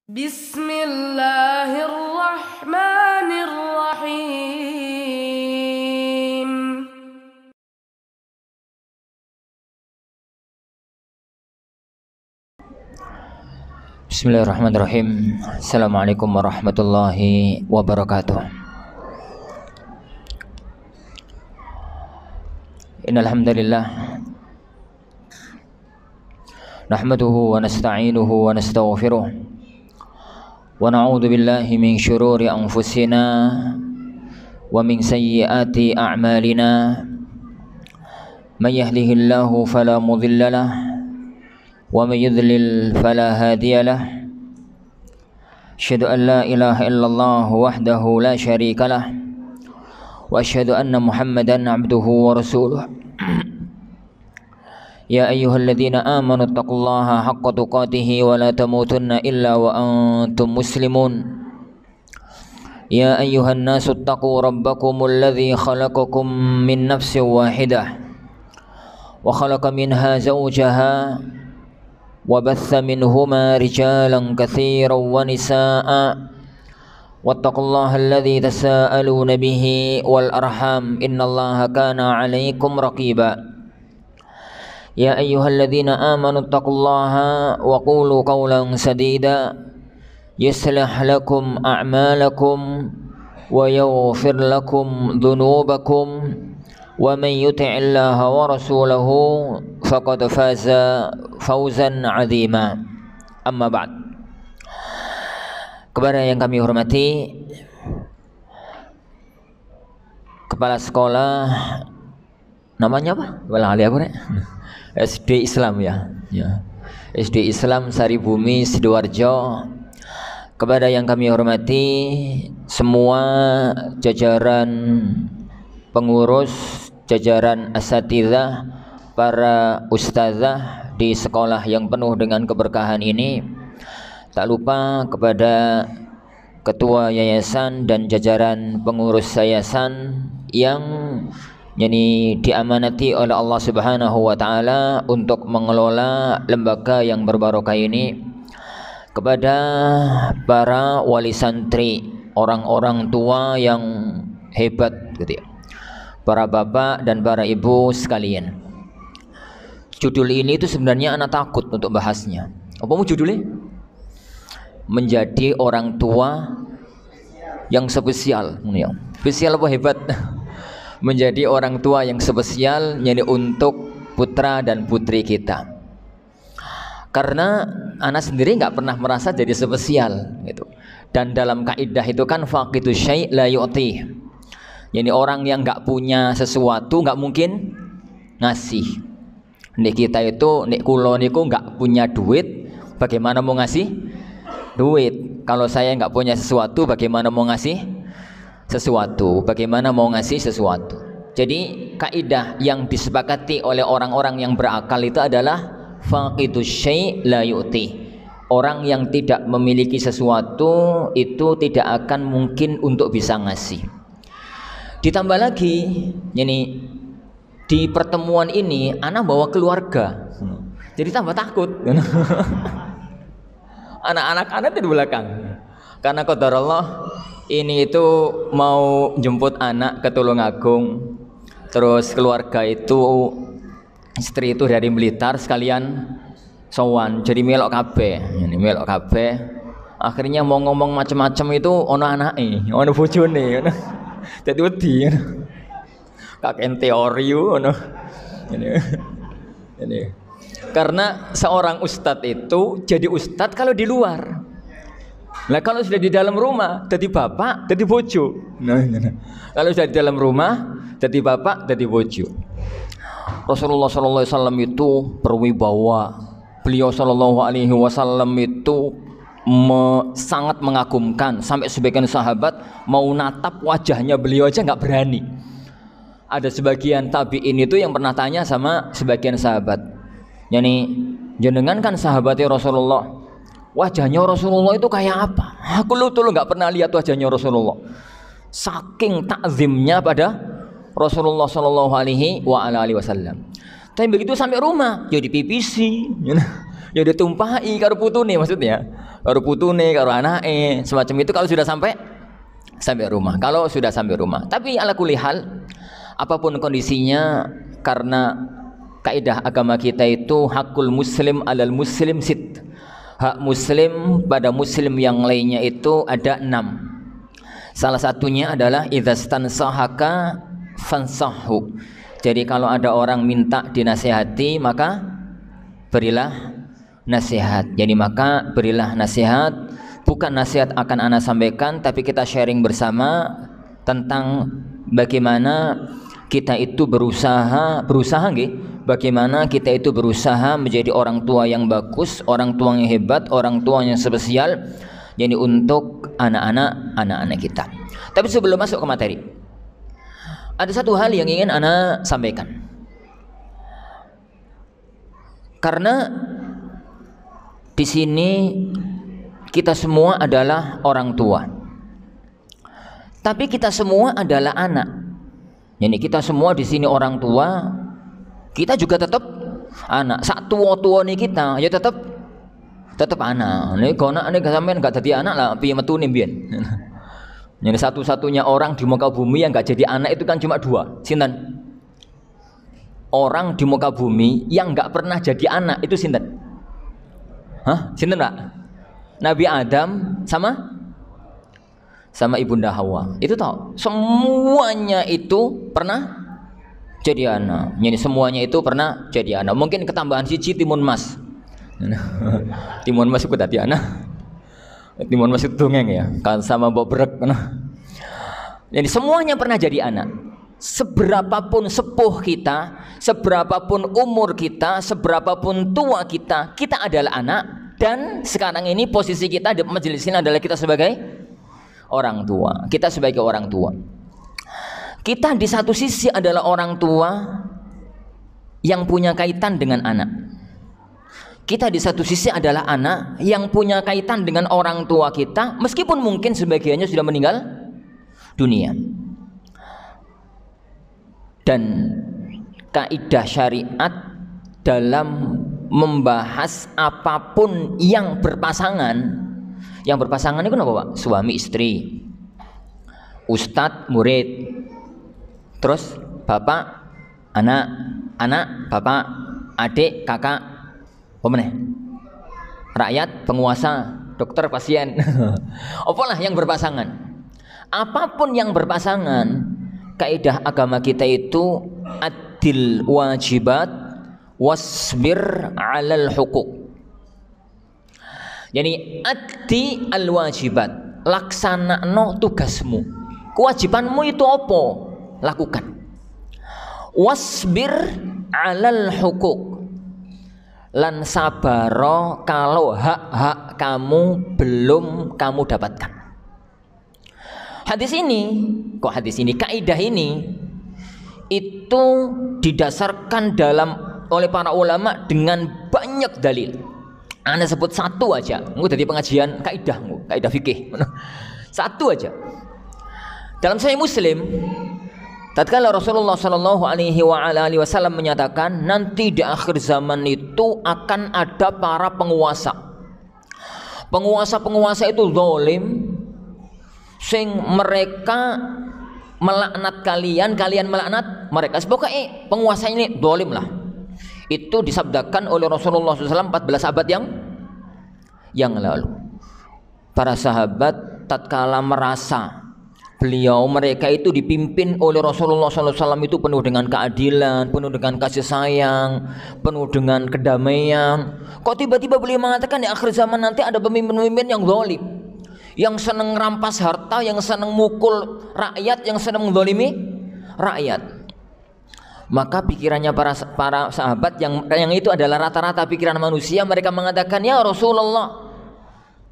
Bismillahirrahmanirrahim. Bismillahirrahmanirrahim. Assalamualaikum warahmatullahi wabarakatuh. Innal hamdalillah nahmaduhu wa nasta'inuhu wa nastaghfiruh wa na'udzu billahi min shururi anfusina wa min sayyiati a'malina. May yahdihillahu fala mudilla lahu wa may yudlil fala hadiya lahu. Asyhadu an la ilaha illallah wahdahu la syarika lah wa asyhadu anna Muhammadan abduhu wa rasuluh. Ya ayyuhalladzina amanu taqullaha haqqa tuqatih wa la tamutunna illa wa antum muslimun. Ya ayyuhan nasu taqu rabbakumul ladzi khalaqakum min nafsin wahidah wa khalaqa minha zawjaha wa batha minhuma rijalan katsiran wa nisaa'a wattaqullaha alladzi tasaaluna bihi wal arham innallaha kana 'alaikum raqiba. Ya ayyuhalladzina amanu taqullaha wa qulu qawlan sadida yuslih lakum a'malakum wa yaghfir lakum dhunubakum wa may yuti'illaha wa rasulahu faqad faza fawzan 'azima. Amma ba'd. Kepada yang kami hormati kepala sekolah, namanya apa? Walah aku nek. SD Islam ya. SD Islam Saribumi Sidoarjo. Kepada yang kami hormati semua jajaran pengurus, jajaran asatidzah, para ustazah di sekolah yang penuh dengan keberkahan ini. Tak lupa kepada ketua yayasan dan jajaran pengurus yayasan yang diamanati oleh Allah Subhanahu wa taala untuk mengelola lembaga yang berbarokah ini, kepada para wali santri, orang-orang tua yang hebat gitu ya, para bapak dan para ibu sekalian. Judul ini itu sebenarnya anak takut untuk bahasnya. Apa mau judulnya? Menjadi orang tua yang spesial. Spesial apa hebat? Menjadi orang tua yang spesial untuk putra dan putri kita. Karena anak sendiri nggak pernah merasa jadi spesial gitu. Dan dalam kaidah itu kan faqidu syai' la yu'ti. Orang yang nggak punya sesuatu nggak mungkin ngasih. Nek kita itu, nek kulo niku nggak punya duit, bagaimana mau ngasih duit? Kalau saya nggak punya sesuatu, bagaimana mau ngasih sesuatu? Bagaimana mau ngasih sesuatu? Jadi kaidah yang disepakati oleh orang-orang yang berakal itu adalah faqidus syai' la yu'ti. Orang yang tidak memiliki sesuatu itu tidak akan mungkin untuk bisa ngasih. Ditambah lagi, di pertemuan ini anak bawa keluarga. Jadi tambah takut. Anak-anak anak di belakang. Karena qadarullah ini itu mau jemput anak ke Tulungagung, terus keluarga itu, istri itu dari Blitar sekalian sowan, jadi melok kabeh, akhirnya mau ngomong macam-macam itu ono anake, ono bojone, dadi wedi, kakek teori ono, ini. Karena seorang ustadz itu jadi ustadz kalau di luar. Nah kalau sudah di dalam rumah, jadi bapak, jadi bojo. Kalau sudah di dalam rumah, jadi bapak, jadi bojo. Rasulullah SAW itu berwibawa. Beliau SAW itu sangat mengagumkan. Sampai sebagian sahabat mau natap wajahnya beliau aja nggak berani. Ada sebagian tabi'in itu yang pernah tanya sama sebagian sahabat. Jenengan kan sahabatnya Rasulullah. Wajahnya Rasulullah itu kayak apa? Aku lu nggak pernah lihat wajahnya Rasulullah. Saking takzimnya pada Rasulullah Shallallahu Alaihi Wasallam. Tapi begitu sampai rumah, ya dipipisi, ya ditumpahi karo putune maksudnya. karo putune, karo anake, semacam itu kalau sudah sampai rumah. Kalau sudah sampai rumah. Tapi ala kulli hal, apapun kondisinya, karena kaidah agama kita itu hakul muslim alal muslim sit. Hak muslim pada muslim yang lainnya itu ada 6. Salah satunya adalah idzastansahaka fansahu. Jadi kalau ada orang minta dinasihati, maka berilah nasihat. Jadi maka berilah nasihat. Bukan nasihat akan ana sampaikan, tapi kita sharing bersama tentang bagaimana kita itu berusaha nggih, bagaimana kita itu berusaha menjadi orang tua yang bagus, orang tua yang hebat, orang tua yang spesial, jadi untuk anak-anak kita. Tapi sebelum masuk ke materi, ada satu hal yang ingin ana sampaikan. Karena di sini kita semua adalah orang tua, tapi kita semua adalah anak. Jadi kita semua di sini orang tua, kita juga tetap anak. Sak tua nih kita, ya tetap anak. Nih kono nih sampean gak jadi anak lah, piye metune mbiyen. Jadi satu-satunya orang di muka bumi yang gak jadi anak itu kan cuma 2. Sinten? Orang di muka bumi yang gak pernah jadi anak itu sinten? Hah? Sinten Pak? Nabi Adam sama Ibunda Hawa. Itu tahu. Semuanya itu pernah jadi anak. Jadi semuanya itu pernah jadi anak. Mungkin ketambahan siji timun mas. Timun mas ikut dadi anak. Timun mas itu dongeng ya. Kan sama mbok brek. Jadi semuanya pernah jadi anak. Seberapapun sepuh kita, seberapapun umur kita, seberapapun tua kita, kita adalah anak. Dan sekarang ini posisi kita di majelis ini adalah kita sebagai orang tua. Kita sebagai orang tua. Kita di satu sisi adalah orang tua yang punya kaitan dengan anak. Kita di satu sisi adalah anak yang punya kaitan dengan orang tua kita, meskipun mungkin sebagiannya sudah meninggal dunia. Dan kaidah syariat dalam membahas apapun yang berpasangan itu apa Pak? Suami istri, ustadz murid, terus bapak anak, bapak adik kakak, apa meneh? Rakyat penguasa, dokter pasien. Apalah yang berpasangan. Apapun yang berpasangan, kaidah agama kita itu adil wajibat wasbir alal hukuk. Jadi addi al wajibat, laksanakno tugasmu. Kewajibanmu itu apa? Lakukan. Wasbir alal hukuk, lan sabaro kalau hak-hak kamu belum kamu dapatkan. Hadis ini, kaidah ini itu didasarkan oleh para ulama dengan banyak dalil. Anda sebut satu aja, engko dari pengajian kaidah fikih. Satu aja. Dalam Sahih Muslim, tatkala Rasulullah sallallahu alaihi wasallam menyatakan nanti di akhir zaman itu akan ada para penguasa. Penguasa itu zalim, sing mereka melaknat kalian melaknat mereka. Pokoknya penguasa ini zalim lah. Itu disabdakan oleh Rasulullah SAW 14 abad yang lalu. Para sahabat tatkala merasa mereka itu dipimpin oleh Rasulullah SAW itu penuh dengan keadilan, penuh dengan kasih sayang, penuh dengan kedamaian. Kok tiba-tiba beliau mengatakan di akhir zaman nanti ada pemimpin-pemimpin yang zalim, yang senang merampas harta, yang senang mukul rakyat, yang senang menzalimi rakyat. Maka pikirannya para sahabat yang itu adalah rata-rata pikiran manusia, mereka mengatakan, ya Rasulullah,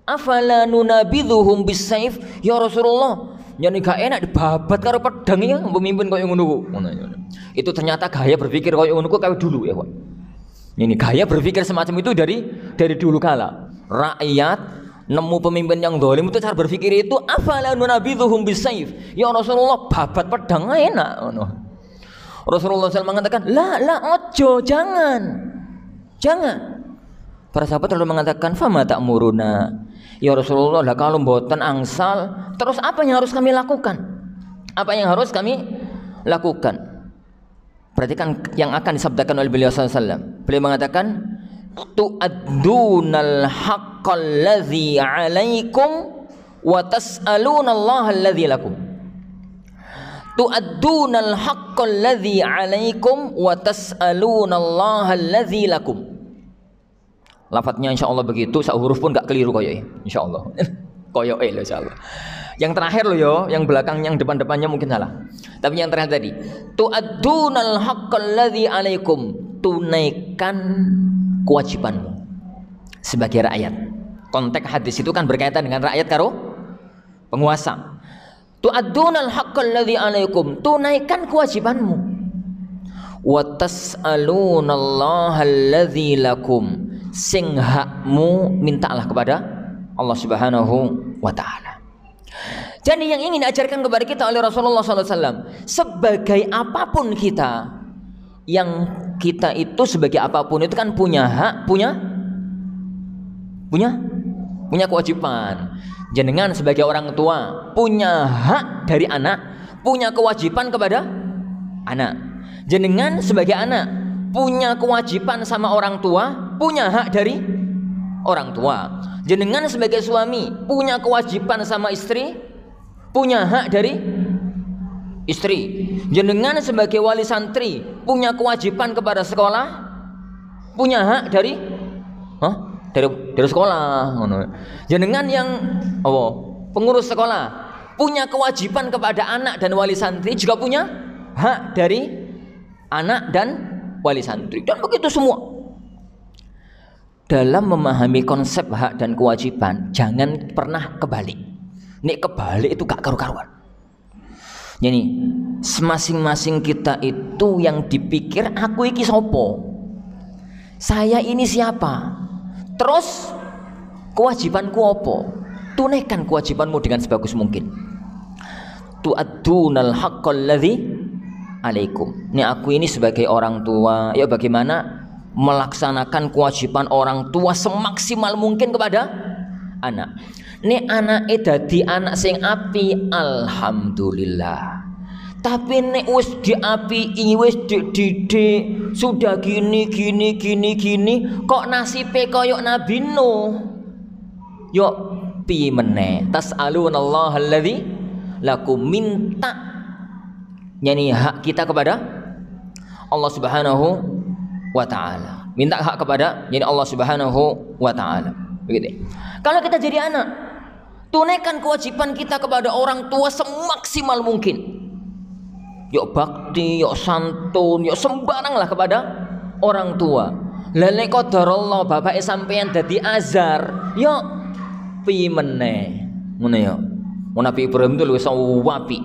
afala nunabidhuhum bisayf, ya Rasulullah, jadi gak enak dibabat karo pedang ya pemimpin koyo ngono. Itu ternyata gaya berpikir koyo ngono kayak dulu ya, Pak. Ini gaya berpikir semacam itu dari dulu kala. Rakyat nemu pemimpin yang zalim itu cara berpikir itu afala nunabidhuhum bisayf, ya Rasulullah, babat pedang enak ngono. Rasulullah SAW mengatakan, ojo, jangan. Para sahabat lalu mengatakan, fama ta'muruna, Ya Rasulullah, lah kalau mboten angsal, terus apa yang harus kami lakukan? Apa yang harus kami lakukan? Perhatikan yang akan disabdakan oleh beliau SAW. Beliau mengatakan, tu'addunal haqqal ladzi 'alaikum wa tas'aluna Allah alladzi lakum. Tu'addunal haqqal ladzi 'alaikum wa tas'aluna Allah alladzi lakum. Lafadznya insyaallah begitu, sak huruf pun gak keliru koyoke insyaallah. Koyoke lho insyaallah. Yang terakhir loh yo, yang belakang, yang depan-depannya mungkin salah. Tapi yang terakhir tadi, tu'addunal haqqal ladzi 'alaikum, tunaikan kewajibanmu sebagai rakyat. Konteks hadis itu kan berkaitan dengan rakyat karo penguasa. Tu'addunal haqqal ladzi 'alaikum, tunaikan kewajibanmu. Wa tas'alunallaha alladzi lakum, sing hakmu mintalah kepada Allah Subhanahu wa taala. Jadi yang ingin diajarkan kepada kita oleh Rasulullah SAW, sebagai apapun kita, yang kita itu sebagai apapun itu kan punya hak, punya kewajiban. Jenengan sebagai orang tua punya hak dari anak, punya kewajiban kepada anak. Jenengan sebagai anak punya kewajiban sama orang tua, punya hak dari orang tua. Jenengan sebagai suami punya kewajiban sama istri, punya hak dari istri. Jenengan sebagai wali santri punya kewajiban kepada sekolah, punya hak dari sekolah. Jenengan yang pengurus sekolah punya kewajiban kepada anak dan wali santri, juga punya hak dari anak dan wali santri, dan begitu semua. Dalam memahami konsep hak dan kewajiban, jangan pernah kebalik. Nek kebalik itu gak karu-karuan. Jadi masing-masing kita itu yang dipikir, aku iki sopo, saya ini siapa, terus kewajibanku apa? Tunaikan kewajibanmu dengan sebagus mungkin. Tu'addunal haqqal ladzi 'alaikum. Ini aku ini sebagai orang tua, ya bagaimana melaksanakan kewajiban orang tua semaksimal mungkin kepada anak. Nek anake dadi anak sing api, alhamdulillah. Tapi nek wis diapii, wis dididik, sudah gini, kok nasibe koyok Nabi Nuh. Yo piye meneh? Tas'alunallaha alladzi lakum, minta yani hak kita kepada Allah Subhanahu wa ta'ala. Minta hak kepada yani Allah Subhanahu wa ta'ala. Begitu. Kalau kita jadi anak, tunaikan kewajiban kita kepada orang tua semaksimal mungkin. Yuk bakti, yuk santun, yuk sembarang lah kepada orang tua. Lele qadarallah bapak sampeyan dadi azar, yuk piye meneh. Ngono ya. Nabi Ibrahim itu wis wapi.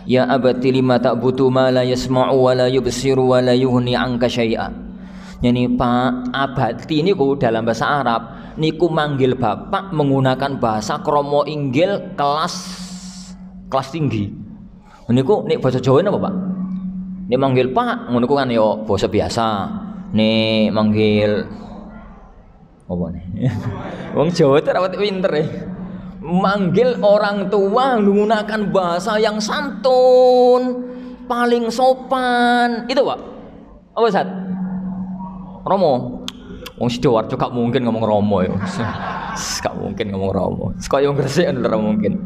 Ya abati lima ta'budu ma la yasma'u wa la yubsiru wa la yughni 'anka syai'a. Yani Pak abati niku dalam bahasa Arab niku manggil bapak menggunakan bahasa kromo inggil kelas tinggi. Niku nek bahasa Jawa napa Pak? Nek manggil Pak ngono ku kan yo bahasa biasa. Nek manggil apa nih? Wong Jawa itu rawat pinter ya. Manggil orang tua menggunakan bahasa yang santun, paling sopan. Itu Pak. Apa Ustaz? Romo. Wong Sidoarjo gak mungkin ngomong Romo ya. Gak mungkin ngomong Romo. Sekaya wong Gresik ora mungkin.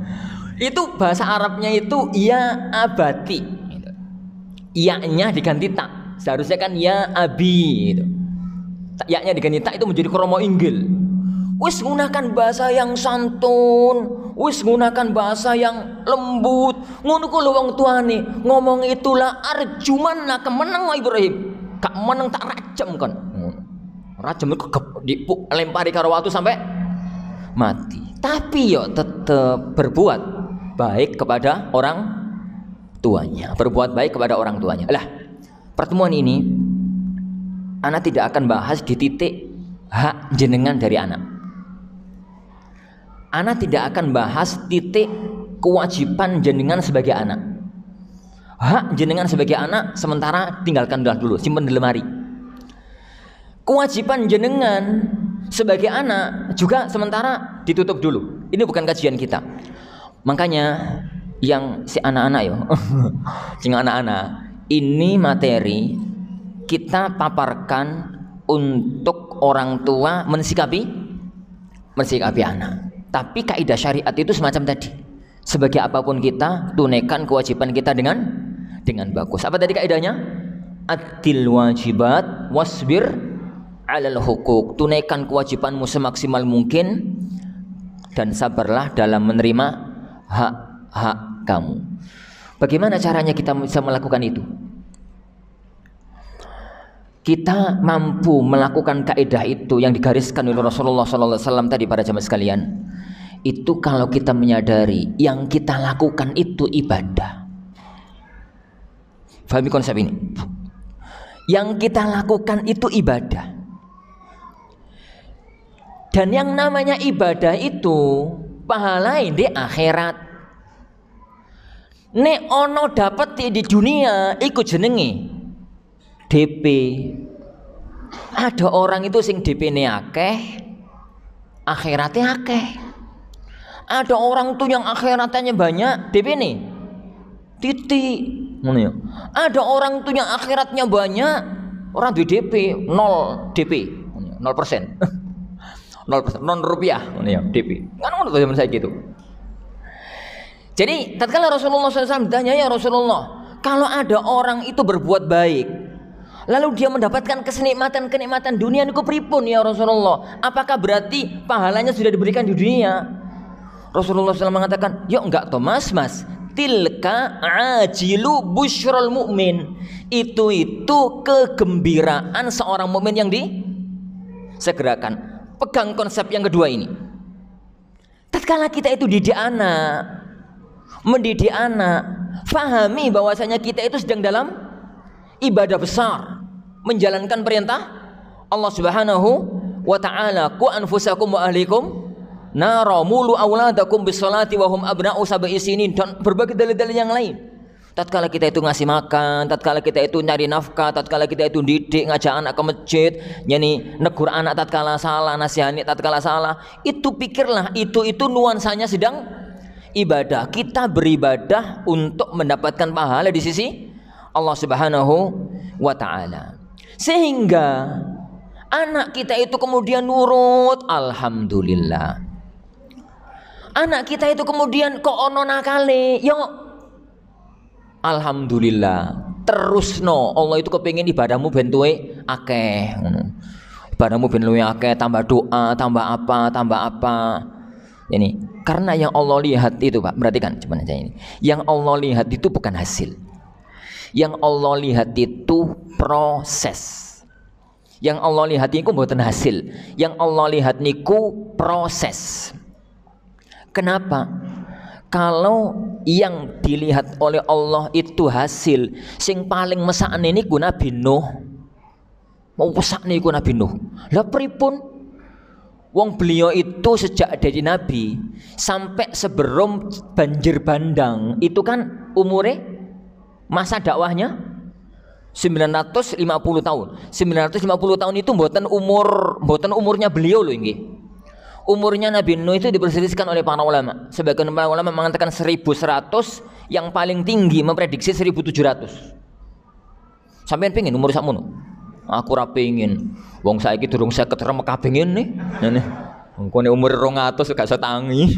Itu bahasa Arabnya itu ya abati. Iya-nya diganti tak. Seharusnya kan ya abi gitu. Ya-nya diganti tak itu menjadi kromo inggil. Wis gunakan bahasa yang santun, wis gunakan bahasa yang lembut. Ngono ku lho wong tuane, ngomong itulah arjuman nak meneng Ibrahim. Gak meneng tak rajam kon. Rajam itu lempari karo watu sampai mati. Tapi yo tetap berbuat baik kepada orang tuanya. Berbuat baik kepada orang tuanya. Lah, pertemuan ini anak tidak akan bahas di titik hak jenengan dari anak. Anak tidak akan bahas titik kewajiban jenengan sebagai anak. Hak jenengan sebagai anak sementara tinggalkan dulu, simpen di lemari. Kewajiban jenengan sebagai anak juga sementara ditutup dulu. Ini bukan kajian kita. Makanya yang si anak-anak yo, sing anak-anak, ini materi kita paparkan untuk orang tua mensikapi anak. Tapi kaidah syariat itu semacam tadi. Sebagai apapun kita, tunaikan kewajiban kita dengan bagus. Apa tadi kaidahnya? Addil wajibat wasbir 'alal hukuk. Tunaikan kewajibanmu semaksimal mungkin dan sabarlah dalam menerima hak-hak kamu. Bagaimana caranya kita bisa melakukan itu? Kita mampu melakukan kaidah itu yang digariskan oleh Rasulullah SAW tadi para jamaah sekalian. Itu kalau kita menyadari yang kita lakukan itu ibadah. Fahami konsep ini? Yang kita lakukan itu ibadah. Dan yang namanya ibadah itu pahala di akhirat. Nek ono dapat di dunia iku jenenge DP. Ada orang itu sing DP-ne akeh, akhiratnya akeh. Ada orang tuh yang akhiratnya banyak, DP-ne titik. Ada orang tuh yang akhiratnya banyak, orang duwe DP 0 DP, 0%. 0%, non rupiah, DP. Kan ngono zaman saya gitu. Jadi, tatkala Rasulullah SAW ditanya, ya Rasulullah, kalau ada orang itu berbuat baik, lalu dia mendapatkan kenikmatan dunia niku pripun ya Rasulullah? Apakah berarti pahalanya sudah diberikan di dunia? Rasulullah SAW mengatakan, ya enggak toh mas. Tilka ajilu busyrul mu'min. Itu kegembiraan seorang mukmin yang disegerakan. Pegang konsep yang kedua ini. Tatkala kita itu mendidik anak, fahami bahwasanya kita itu sedang dalam ibadah besar, menjalankan perintah Allah Subhanahu wa ta'ala, qu anfusakum wa ahlikum nara mulu auladakum bisolati wahum abna'u sab'i sinin, dan berbagai dalil-dalil yang lain. Tatkala kita itu ngasih makan, tatkala kita itu nyari nafkah, tatkala kita itu didik, ngajak anak ke masjid, nyanyi negur anak tatkala salah, nasihani tatkala salah, itu pikirlah itu nuansanya sedang ibadah. Kita beribadah untuk mendapatkan pahala di sisi Allah Subhanahu wa ta'ala. Sehingga anak kita itu kemudian nurut, alhamdulillah. Anak kita itu kemudian kok ono nakale, yo alhamdulillah. Terusno, Allah itu kepingin ibadahmu ben tuwe akeh. Ibadahmu ben luwe akeh, tambah doa, tambah apa. Ini karena yang Allah lihat itu, Pak, perhatikan cuman aja ini. Yang Allah lihat itu bukan hasil. Yang Allah lihat itu proses. Yang Allah lihat niku mboten hasil. Yang Allah lihat niku proses. Kenapa? Kalau yang dilihat oleh Allah itu hasil, sing paling mesakne niku Nabi Nuh. Mau mesakne niku Nabi Nuh. Lah pripun? Wong beliau itu sejak jadi nabi sampai sebelum banjir bandang itu kan umure masa dakwahnya 950 tahun. 950 tahun itu mboten umurnya beliau loh nggih. Umurnya Nabi Nuh itu diperselisihkan oleh para ulama. Sebagian para ulama mengatakan 1100, yang paling tinggi memprediksi 1700. Sampeyan pengin umur sakmono? Aku ora pengin. Wong saiki durung 50 remek kabeh ngene. Ngene. Engko umur 200 gak iso tangi.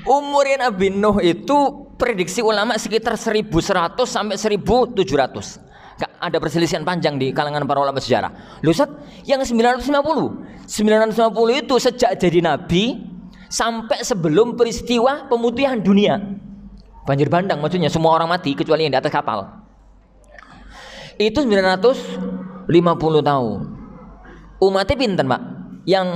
Umurnya Nabi Nuh itu prediksi ulama sekitar 1100 sampai 1700. Ada perselisihan panjang di kalangan para ulama sejarah. Loh Ustaz, yang 950 itu sejak jadi nabi sampai sebelum peristiwa pemutihan dunia. Banjir bandang maksudnya, semua orang mati kecuali yang di atas kapal. Itu 950 tahun. Umatnya pinten, Pak? Yang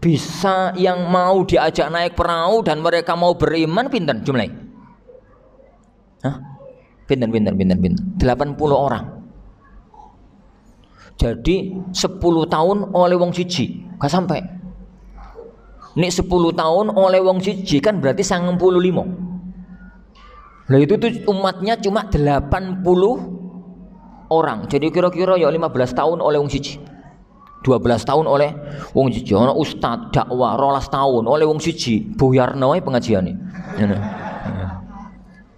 bisa, yang mau diajak naik perahu dan mereka mau beriman pinten jumlahnya? Hah? Pinten 80 orang. Jadi 10 tahun oleh wong siji gak sampai. Nek 10 tahun oleh wong siji kan berarti 95. Lah itu tuh umatnya cuma 80 orang. Jadi kira-kira ya 15 tahun oleh wong siji. 12 tahun oleh wong siji, ana ustaz dakwah 12 tahun oleh wong siji, buyarno ae pengajiane. Ngene.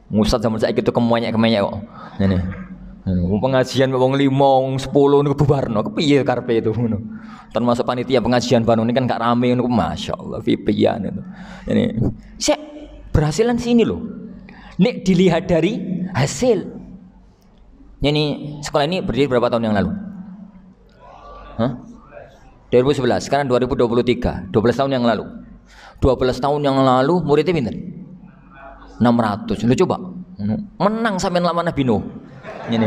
Ustaz zaman saiki itu kemenyek-kemenyek kok. Ngene. Wong pengajian wong 5, wong 10 niku bubarno, kepiye karepe itu ngono. Termasuk panitia pengajian Bandung ini kan gak rame ngono, masyaallah pipian itu. Ini sik berhasilan sini loh. Nek dilihat dari hasil. Ini sekolah ini berdiri berapa tahun yang lalu? Hah? 2011, sekarang 2023, 12 tahun yang lalu. 12 tahun yang lalu muridnya pinter 600. Lu coba menang sampai lama Nabi Nuh. Ini.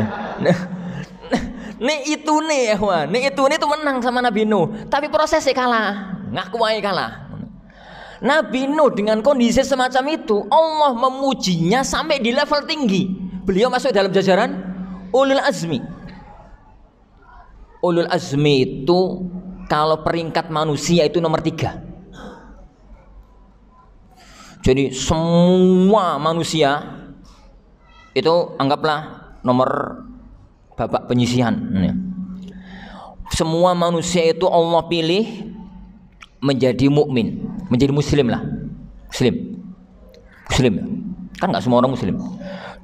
Nek itu nih ya, nek itu tuh menang sama Nabi Nuh, tapi prosesnya kalah, ngaku aja kalah. Nabi Nuh dengan kondisi semacam itu, Allah memujinya sampai di level tinggi. Beliau masuk dalam jajaran ulul azmi. Ulul azmi itu kalau peringkat manusia itu nomor 3. Jadi semua manusia itu anggaplah nomor babak penyisihan. Semua manusia itu Allah pilih menjadi mukmin, menjadi muslim lah. Muslim. Kan nggak semua orang muslim.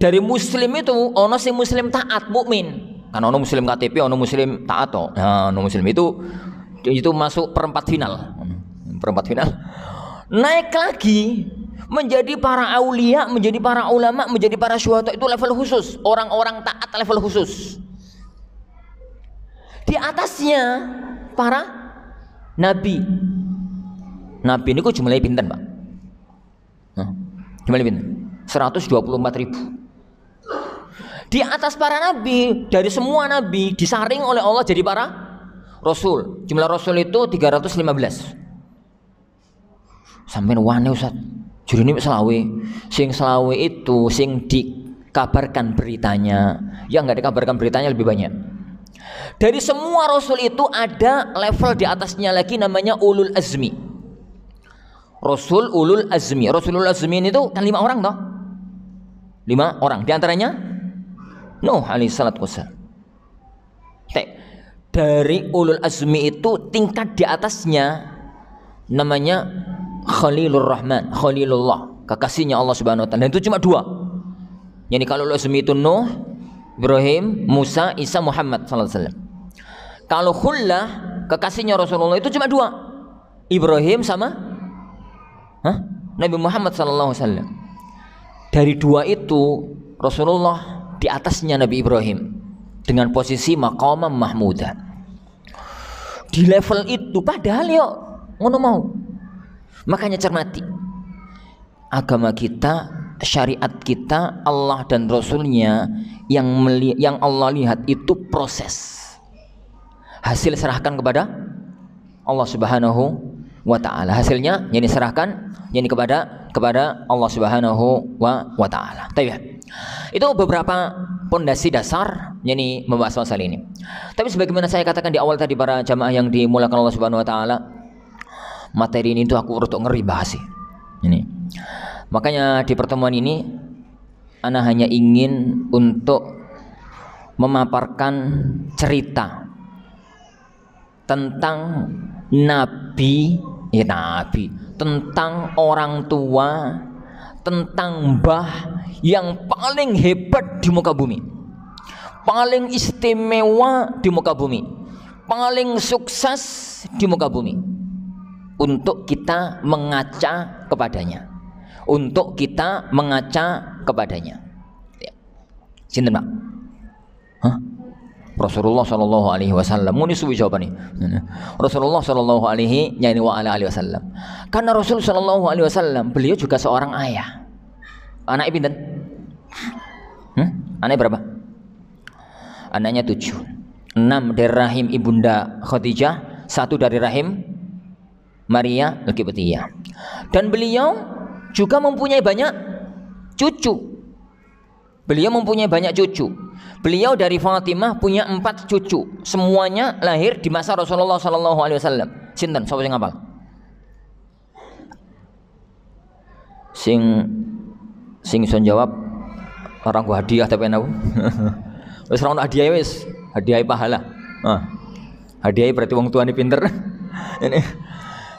Dari muslim itu ono sing muslim taat mukmin. Kan ono muslim KTP, ono muslim taat toh. Nah, ono muslim itu masuk perempat final. Naik lagi menjadi para aulia, menjadi para ulama, menjadi para syuhada, itu level khusus. Orang-orang taat level khusus. Di atasnya para nabi. Nabi ini kok jumlahnya pinten, Pak? Jumlahnya pinten? 124.000. Di atas para nabi, dari semua nabi disaring oleh Allah jadi para rasul. Jumlah rasul itu 315. Sampai wane Ustaz. Jurine selawe. Sing selawe itu sing dikabarkan beritanya. Yang enggak dikabarkan beritanya lebih banyak. Dari semua rasul itu ada level di atasnya lagi namanya ulul azmi. Rasul ulul azmi. Rasulul azmi itu kan 5 orang toh? 5 orang. Di antaranya Nuh alaihi salatu wassalam. Dari ulul azmi itu tingkat di atasnya namanya Khalilur Rahman, Khalilullah, kekasihnya Allah Subhanahu wa taala. Dan itu cuma 2. Yani kalau ulul azmi itu Nuh, Ibrahim, Musa, Isa, Muhammad sallallahu alaihi wasallam. Kalau khullah, kekasihnya Rasulullah itu cuma 2. Ibrahim sama Nabi Muhammad sallallahu alaihi wasallam. Dari 2 itu Rasulullah di atasnya Nabi Ibrahim dengan posisi maqamam mahmudah. Di level itu padahal yo ngono mau. Makanya cermati. Agama kita, syariat kita, Allah dan Rasulnya yang Allah lihat itu proses. Hasil serahkan kepada Allah Subhanahu wa taala. Hasilnya yang diserahkan yang kepada Allah Subhanahu wa taala. Itu beberapa pondasi dasar yang membahas masalah ini. Tapi sebagaimana saya katakan di awal tadi, para jamaah yang dimulakan Allah Subhanahu wa taala, materi ini tuh aku rada ngeri bahas ini. Makanya di pertemuan ini ana hanya ingin untuk memaparkan cerita tentang nabi, tentang orang tua, tentang mbah yang paling hebat di muka bumi, paling istimewa di muka bumi, paling sukses di muka bumi, untuk kita mengaca kepadanya, Sinten, Pak? Rasulullah sallallahu alaihi wasallam. Muni suwi jawabane. Rasulullah sallallahu alaihi wasallam. Karena Rasul sallallahu alaihi wasallam beliau juga seorang ayah. Anaknya pinten? Anaknya berapa? Anaknya 7. 6 dari rahim ibunda Khadijah, 1 dari rahim Maria Al-Qibtiyah. Dan beliau juga mempunyai banyak cucu. Beliau dari Fatimah punya 4 cucu. Semuanya lahir di masa Rasulullah sallallahu alaihi wasallam. Sinten? Sapa sing ngapal? Sing iso jawab orang gua hadiah tapi aku. Wis ora ono hadiah wis, hadiah pahala. Hadiah berarti wong tuane pinter. Ini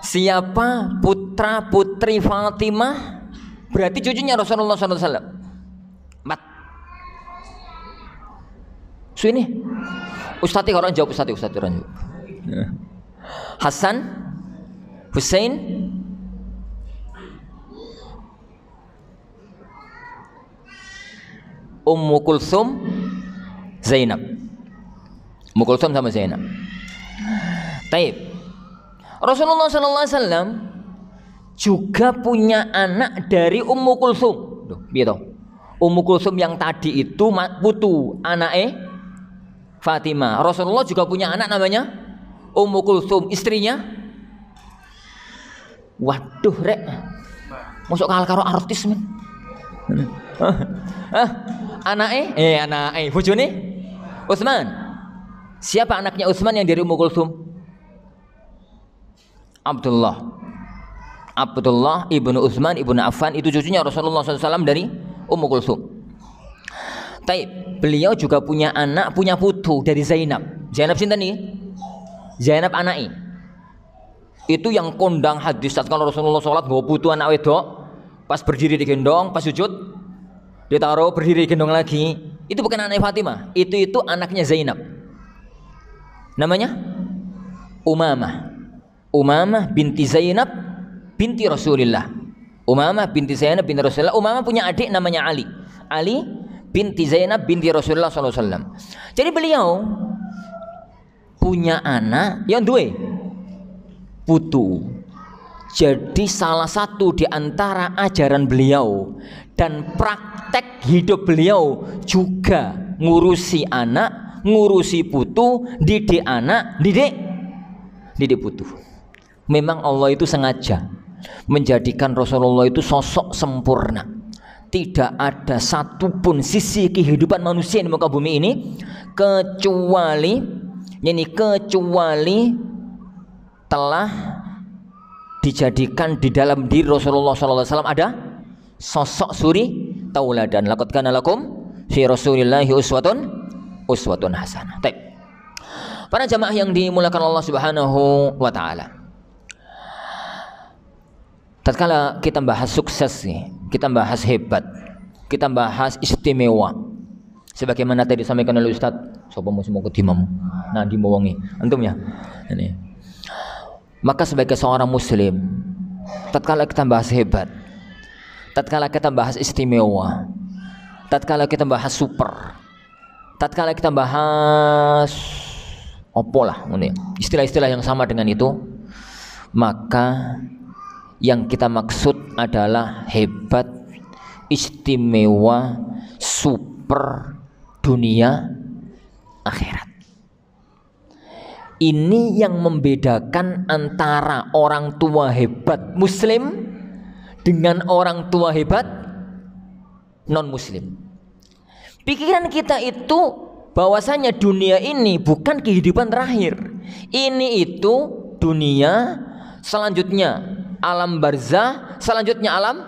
siapa putra putri Fatimah berarti cucunya Rasulullah SAW. 4. Sini Ustadz orang jawab, Ustadz orang jawab. Hasan, Husain, Ummu Kulsum, Zainab. Ummu Kulsum sama Zainab. Taib. Rasulullah SAW juga punya anak dari Ummu Kulsum. Gitu. Ummu Kulsum yang tadi itu putu anake Fatimah. Rasulullah juga punya anak namanya Ummu Kulsum, istrinya. Waduh, rek. Masuk kalah karo artis men. Anake bojone Utsman. Siapa anaknya Utsman yang dari Ummu Kulsum? Abdullah ibnu Utsman ibnu Affan, itu cucunya Rasulullah SAW dari Ummu Kulsum. Taib, beliau juga punya anak, punya putu dari Zainab. Zainab sinten nih? Zainab anake. Itu yang kondang hadis kalau Rasulullah sholat bawa putu anak wedok, pas berdiri digendong, pas sujud ditaruh, berdiri digendong lagi. Itu bukan anak Fatimah, itu anaknya Zainab. Namanya Umamah binti Zainab binti Rasulullah. Umamah binti Zainab binti Rasulullah. Umamah punya adik namanya Ali binti Zainab binti Rasulullah SAW. Jadi beliau punya anak yang dua putu. Jadi salah satu di antara ajaran beliau dan praktek hidup beliau juga ngurusi anak, ngurusi putu, didik anak, didik putu. Memang Allah itu sengaja menjadikan Rasulullah itu sosok sempurna. Tidak ada satupun sisi kehidupan manusia di muka bumi ini kecuali telah dijadikan di dalam diri Rasulullah SAW ada sosok suri tauladan. Laqad kana lakum fi Rasulillahi uswatun hasanah. Baik. Para jamaah yang dimuliakan Allah Subhanahu wa taala. Tatkala kita bahas sukses nih, kita bahas hebat, kita bahas istimewa. Sebagaimana tadi disampaikan oleh Ustaz, sapa mau kedimam. Nah, dimowongi. Antum ya. Ini. Maka sebagai seorang muslim, tatkala kita bahas hebat, tatkala kita bahas istimewa, tatkala kita bahas super, tatkala kita bahas opolah, istilah-istilah yang sama dengan itu, maka yang kita maksud adalah hebat, istimewa, super, dunia, akhirat. Ini yang membedakan antara orang tua hebat muslim dengan orang tua hebat non muslim. Pikiran kita itu bahwasanya dunia ini bukan kehidupan terakhir. Ini itu dunia, selanjutnya alam barzah, selanjutnya alam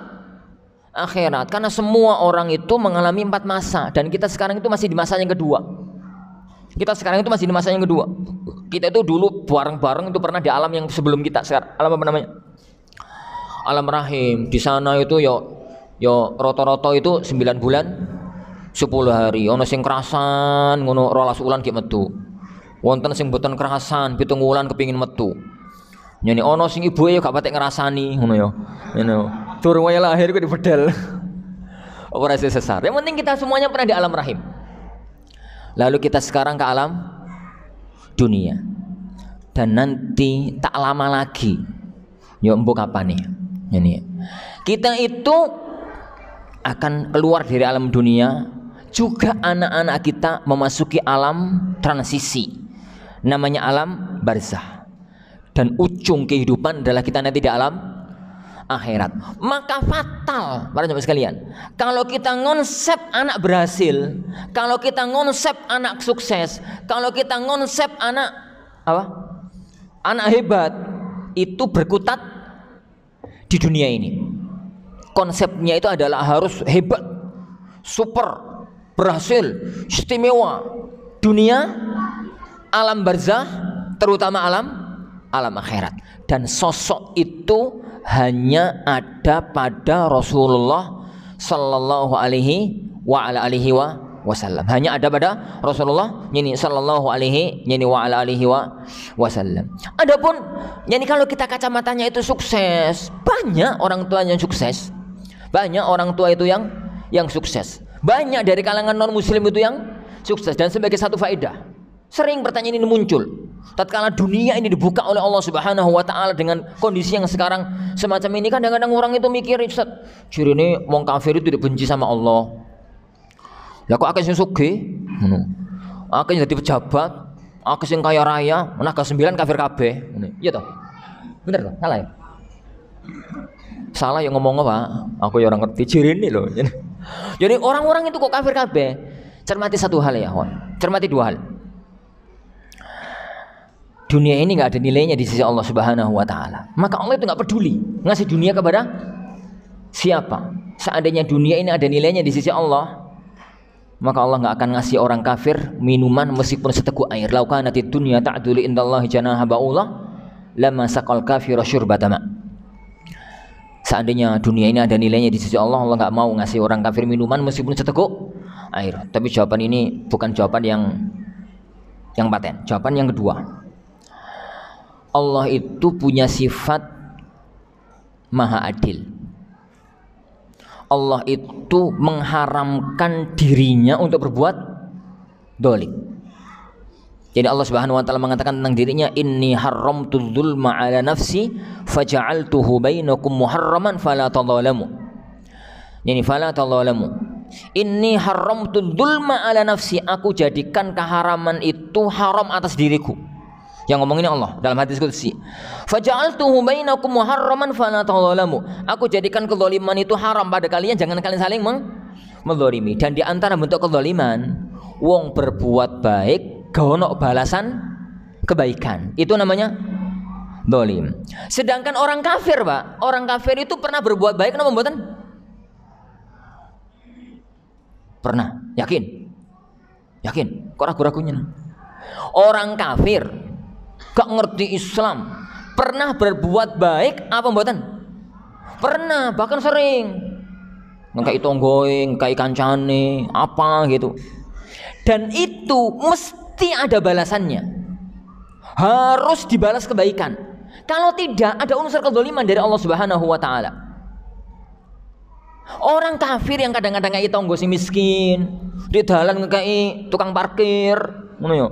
akhirat. Karena semua orang itu mengalami 4 masa dan kita sekarang itu masih di masa yang kedua. Kita itu dulu bareng-bareng itu pernah di alam yang sebelum kita sekarang. Alam apa namanya? Alam rahim. Di sana itu yo roto-roto itu 9 bulan 10 hari. Ono sing kerasan ngono 12 wulan ki metu. Wonten sing boten kerasan 7 wulan kepingin metu. Nyene ono sing ibuke yo gak patek ngrasani ngono yo. Ngono. Durung wae lahir kok dibedel. Operasi sesar. Yang penting kita semuanya pernah di alam rahim. Lalu kita sekarang ke alam dunia. Dan nanti tak lama lagi. Yo empuk kapan nih? Ini. Kita itu akan keluar dari alam dunia, juga anak-anak kita memasuki alam transisi. Namanya alam barzah. Dan ujung kehidupan adalah kita nanti di alam akhirat. Maka fatal para jemaah sekalian, kalau kita ngonsep anak berhasil, kalau kita ngonsep anak sukses, kalau kita ngonsep anak hebat, itu berkutat di dunia ini. Konsepnya itu adalah harus hebat, super, berhasil, istimewa. Dunia, alam barzah, terutama alam akhirat. Dan sosok itu hanya ada pada Rasulullah sallallahu alaihi wasallam. Hanya ada pada Rasulullah sallallahu alaihi wasallam. Adapun kalau kita kacamatanya itu sukses, banyak orang tua yang sukses. Banyak orang tua itu yang sukses. Banyak dari kalangan non muslim itu yang sukses. Dan sebagai satu faedah, sering pertanyaan ini muncul. Tatkala dunia ini dibuka oleh Allah Subhanahu wa taala dengan kondisi yang sekarang semacam ini, kadang-kadang orang itu mikir, Ustaz, ciri ini wong kafir itu dibenci sama Allah. Lah kok akeh sing sugih, ngono. Akeh sing dadi pejabat, akeh sing kaya raya, menah 9 kafir kabeh, ngene. Iya toh? Bener toh? Salah ya? Salah yang ngomong apa? Aku ya orang ngerti ciri ini loh. Jadi orang-orang itu kok kafir kabeh? Cermati satu hal ya, cermati dua hal. Dunia ini nggak ada nilainya di sisi Allah Subhanahu wa taala. Maka Allah itu nggak peduli ngasih dunia kepada siapa. Seandainya dunia ini ada nilainya di sisi Allah, maka Allah nggak akan ngasih orang kafir minuman meskipun seteguk air. Lau kanatid dunya ta'dulu indallahi janaha ba'ulah lama saqal kafiru syurbata ma. Seandainya dunia ini ada nilainya di sisi Allah, Allah nggak mau ngasih orang kafir minuman meskipun seteguk air. Tapi jawaban ini bukan jawaban yang paten. Jawaban yang kedua, Allah itu punya sifat maha adil. Allah itu mengharamkan dirinya untuk berbuat dolim. Jadi Allah Subhanahu wa taala mengatakan tentang dirinya, inni haramtu dzulma ala nafsi faja'altuhu bainakum muharraman fala tadzalamu. Yani fala tadzalamu. Inni haramtu dzulma ala nafsi, aku jadikan keharaman itu haram atas diriku. Yang ngomong ini Allah dalam hadis qudsi. Faja'altuhu bainakum muharraman fala tadzalamu. Aku jadikan kezaliman itu haram pada kalian, jangan kalian saling menzalimi. Dan di antara bentuk kezaliman, wong berbuat baik gak ono balasan kebaikan, itu namanya zalim. Sedangkan orang kafir, Pak, orang kafir itu pernah berbuat baik napa mboten? Pernah, yakin? Kok ragu-ragunya? Orang kafir gak ngerti Islam pernah berbuat baik apa mboten? Pernah, bahkan sering. Ngkai tonggoing, ngkai kancane, apa gitu. Dan itu mesti ada balasannya, harus dibalas kebaikan. Kalau tidak, ada unsur kezaliman dari Allah Subhanahu wa taala. Orang kafir yang kadang-kadang ngkai tonggo si miskin, di dalan ngkai tukang parkir, ngono yo.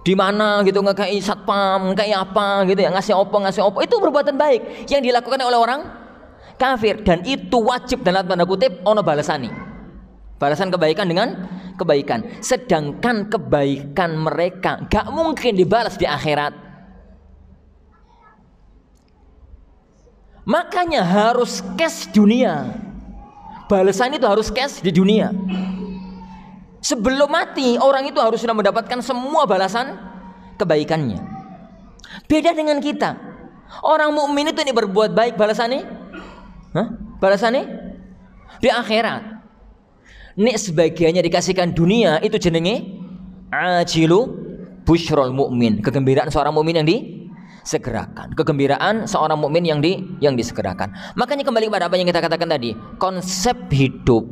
Di mana gitu ngkai satpam, ngkai apa gitu ya, ngasih opo, itu perbuatan baik yang dilakukan oleh orang kafir, dan itu wajib dalam tanda kutip ono balasani. Balasan kebaikan dengan kebaikan. Sedangkan kebaikan mereka gak mungkin dibalas di akhirat. Makanya harus cash dunia. Balasan itu harus cash di dunia. Sebelum mati orang itu harus sudah mendapatkan semua balasan kebaikannya. Beda dengan kita. Orang mukmin itu ini berbuat baik balasannya, balasannya di akhirat. Nek sebagiannya dikasihkan dunia, itu jenenge ajilu busyrul mukmin, kegembiraan seorang mukmin yang disegerakan, kegembiraan seorang mukmin yang disegerakan. Makanya kembali kepada apa yang kita katakan tadi, konsep hidup,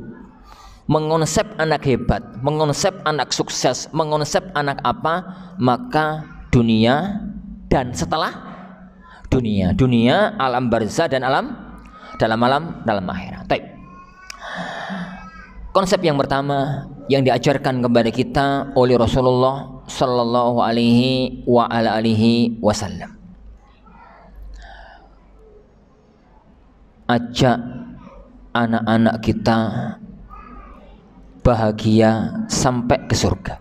mengonsep anak hebat, mengonsep anak sukses, mengonsep anak apa, maka dunia dan setelah dunia alam barzah dan dalam akhirat. Baik. Konsep yang pertama yang diajarkan kepada kita oleh Rasulullah sallallahu alaihi wasallam. Ajak anak-anak kita bahagia sampai ke surga.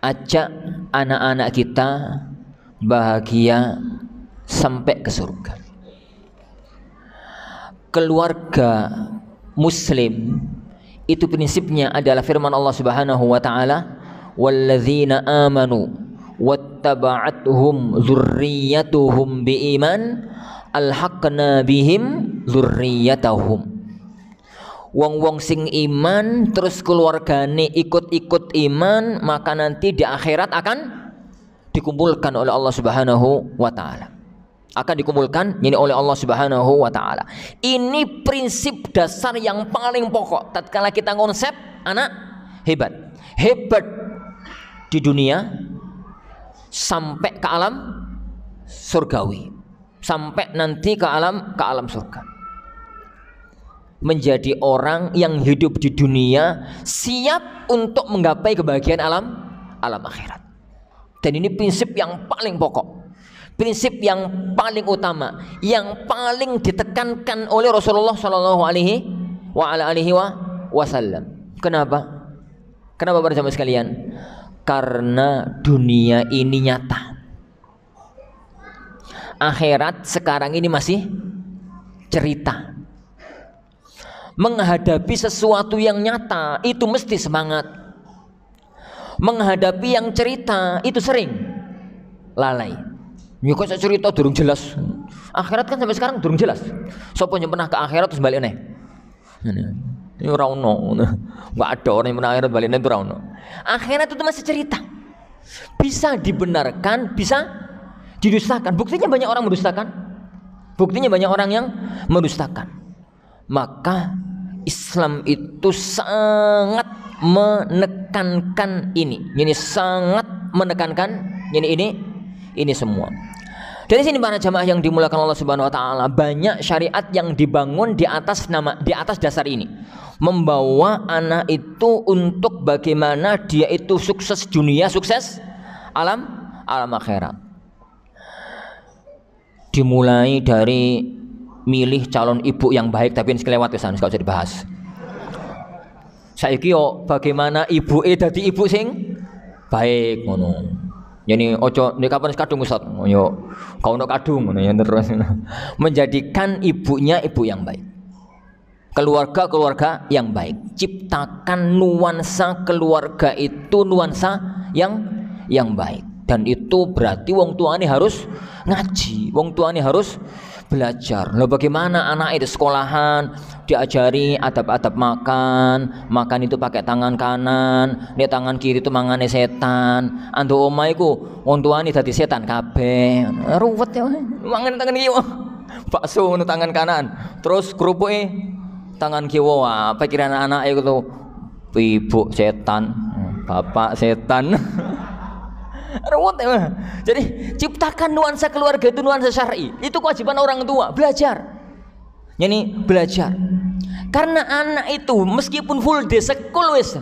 Ajak anak-anak kita bahagia sampai ke surga. Keluarga Muslim itu prinsipnya adalah firman Allah Subhanahu wa taala, walladzina amanu wattaba'athum dzurriyyatuhum biiman alhaqna bihim dzurriyyatahum. Wong-wong sing iman terus keluargane ikut-ikut iman, maka nanti di akhirat akan dikumpulkan oleh Allah Subhanahu wa taala. Akan dikumpulkan ini oleh Allah Subhanahu wa taala. Ini prinsip dasar yang paling pokok tatkala kita konsep anak hebat. Hebat di dunia sampai ke alam surgawi. Sampai nanti ke alam surga. Menjadi orang yang hidup di dunia siap untuk menggapai kebahagiaan alam akhirat. Dan ini prinsip yang paling pokok. Prinsip yang paling utama, yang paling ditekankan oleh Rasulullah Shallallahu Alaihi Wasallam. Kenapa? Kenapa para jamaah sekalian? Karena dunia ini nyata. Akhirat sekarang ini masih cerita. Menghadapi sesuatu yang nyata itu mesti semangat. Menghadapi yang cerita itu sering lalai. Ya kok saya cerita durung jelas. Akhirat kan sampai sekarang durung jelas. Sopo yang pernah ke akhirat terus balik nih. Ini ora ono. Enggak ada orang yang pernah akhirat balik nih itu ora ono. Akhirat itu masih cerita. Bisa dibenarkan, bisa didustakan. Buktinya banyak orang mendustakan. Buktinya banyak orang yang mendustakan. Maka Islam itu sangat menekankan ini. Ini sangat menekankan ini semua. Dari sini para jamaah yang dimuliakan Allah Subhanahu wa taala, banyak syariat yang dibangun di atas dasar ini. Membawa anak itu untuk bagaimana dia itu sukses dunia, sukses alam akhirat. Dimulai dari milih calon ibu yang baik, tapi ini kelewat pisan, gak usah dibahas. Saiki yo bagaimana ibu dadi ibu sing baik ngono. Yani ojo nek kapan kadung Ustaz, yo kau ono kadung ngono ya terus. Menjadikan ibunya ibu yang baik. Keluarga yang baik. Ciptakan nuansa keluarga itu nuansa yang baik. Dan itu berarti wong tuane harus ngaji, wong tuane harus belajar. Loh bagaimana anak itu sekolahan diajari adab-adab makan itu pakai tangan kanan, nek tangan kiri itu mangane setan. Andu omah iku wong tuane dadi setan kabeh. Ruwet ya. Mangan tangan kiwa. Bakso ngono tangan kanan. Terus kerupuke tangan kiwa. Pikiran anak iku tuh ibu setan, bapak setan. Ruwet ya. Jadi ciptakan nuansa keluarga itu nuansa syar'i. Itu kewajiban orang tua, belajar. Yani belajar. Karena anak itu meskipun full day sekolah wis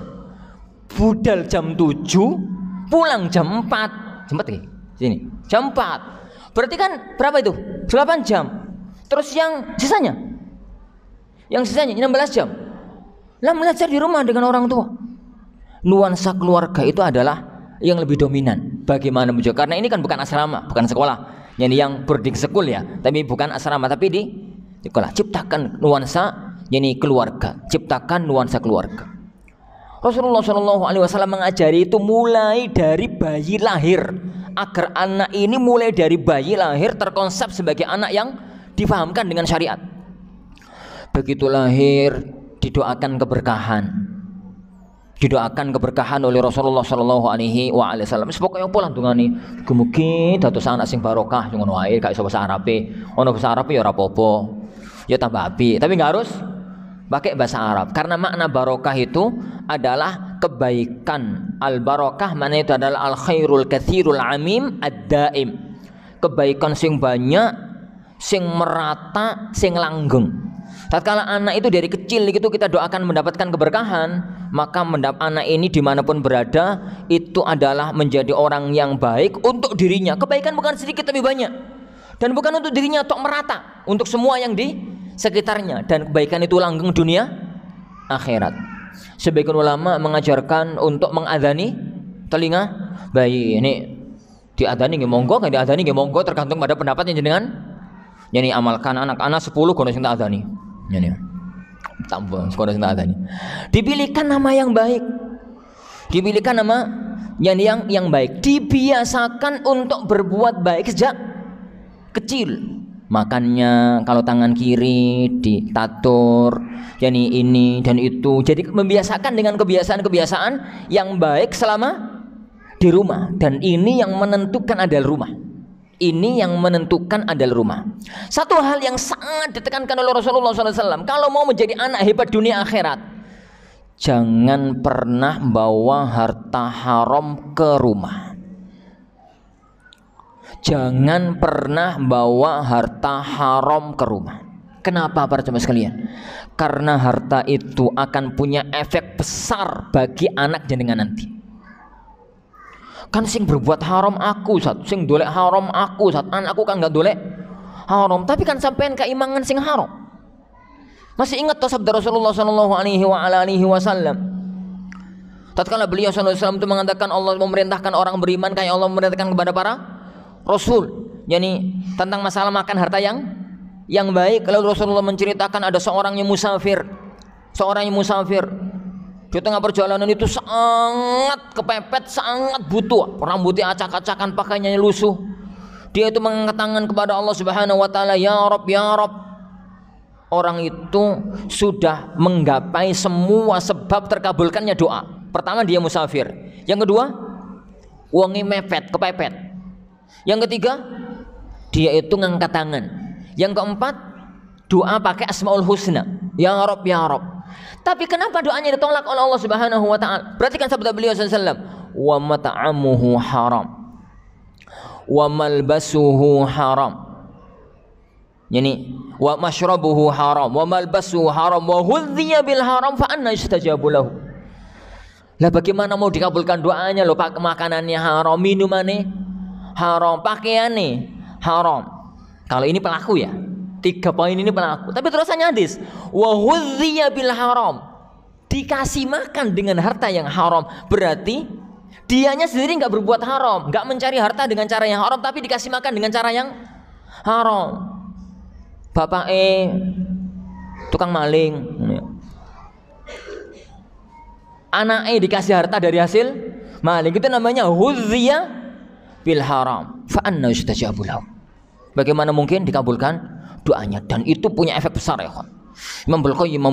budal jam 7, pulang jam 4. Jam 4 sini. Jam 4. Berarti kan berapa itu? 8 jam. Terus yang sisanya? Yang sisanya 16 jam. Lah belajar di rumah dengan orang tua. Nuansa keluarga itu adalah yang lebih dominan. Bagaimana menjaga? Karena ini kan bukan asrama, bukan sekolah. Yang boarding school ya, tapi bukan asrama, tapi di sekolah. Ciptakan nuansa keluarga. Ciptakan nuansa keluarga. Rasulullah Shallallahu Alaihi Wasallam mengajari itu mulai dari bayi lahir, agar anak ini mulai dari bayi lahir terkonsep sebagai anak yang difahamkan dengan syariat. Begitu lahir didoakan keberkahan. Didoakan keberkahan oleh Rasulullah Shallallahu Alaihi Wasallam. Pokoknya pulang dungani, mugi-mugi dados anak sing barokah ngono wae, gak iso bahasa Arabe. Ono bahasa Arabe ya ora apa-apa. Ya tambah api, tapi nggak harus pakai bahasa Arab. Karena makna barokah itu adalah kebaikan. Al barokah mana itu adalah al khairul katsirul amim ad-daim. Kebaikan sing banyak, sing merata, sing langgeng. Tatkala anak itu dari kecil gitu kita doakan mendapatkan keberkahan, maka anak ini dimanapun berada itu adalah menjadi orang yang baik untuk dirinya. Kebaikan bukan sedikit tapi banyak, dan bukan untuk dirinya tok merata, untuk semua yang di sekitarnya. Dan kebaikan itu langgeng dunia akhirat. Sebagian ulama mengajarkan untuk mengadzani telinga bayi. Ini diadzani nggih monggo, nggak diadzani nggih monggo, tergantung pada pendapatnya jenengan. Yani amalkan anak-anak 10 kono sing tak adzani. Yani tambah kono sing tak adzani. Dipilihkan nama yang baik. Dipilihkan nama yang baik. Dibiasakan untuk berbuat baik sejak kecil. Makannya kalau tangan kiri ditatur, yani ini dan itu. Jadi membiasakan dengan kebiasaan-kebiasaan yang baik selama di rumah, dan ini yang menentukan adalah rumah. Ini yang menentukan adalah rumah. Satu hal yang sangat ditekankan oleh Rasulullah SAW, kalau mau menjadi anak hebat dunia akhirat, jangan pernah bawa harta haram ke rumah. Jangan pernah bawa harta haram ke rumah. Kenapa para jemaah sekalian? Karena harta itu akan punya efek besar bagi anak jenengan nanti. Kan sing berbuat haram aku, sing dolek haram aku, anakku kan nggak dolek haram, tapi kan sampean keimangan sing haram. Masih ingat toh sabda Rasulullah Shallallahu Alaihi Wasallam? Tatkala beliau Sallallahu Alaihi Wasallam itu mengatakan Allah memerintahkan orang beriman kayak Allah memerintahkan kepada para Rasul, yakni tentang masalah makan harta yang baik. Lalu Rasulullah menceritakan ada seorang yang musafir, di tengah perjalanan itu sangat kepepet, sangat butuh, rambutnya acak-acakan, pakaiannya lusuh. Dia itu mengangkat tangan kepada Allah Subhanahu wa taala, ya Rabb, ya Rabb. Orang itu sudah menggapai semua sebab terkabulkannya doa. Pertama, dia musafir. Yang kedua, uangnya mepet, kepepet. Yang ketiga, dia itu ngangkat tangan. Yang keempat, doa pakai Asmaul Husna, ya Rabb, ya Rabb. Tapi kenapa doanya ditolak oleh Allah Subhanahu wa taala? Perhatikan sabda beliau sallallahu alaihi wasallam, wa mat'amuhu haram wa malbasuhu haram. Yani wa mashrabuhu haram wa malbasuhu haram wa hudhiya bil haram fa anna yustajabu lahu. Lah bagaimana mau dikabulkan doanya? Loh, makanannya haram, minumannya haram, pakaiannya haram. Kalau ini pelaku ya. 3 poin ini pelaku. Tapi terusannya hadis, wa hudhiya bil haram. Dikasih makan dengan harta yang haram. Berarti dianya sendiri nggak berbuat haram, nggak mencari harta dengan cara yang haram, tapi dikasih makan dengan cara yang haram. Bapak tukang maling, anak dikasih harta dari hasil maling, itu namanya hudhiya bil haram. Fa anna yustajabu lahu. Bagaimana mungkin dikabulkan doanya? Dan itu punya efek besar ya kawan. Imam Al-Qayyim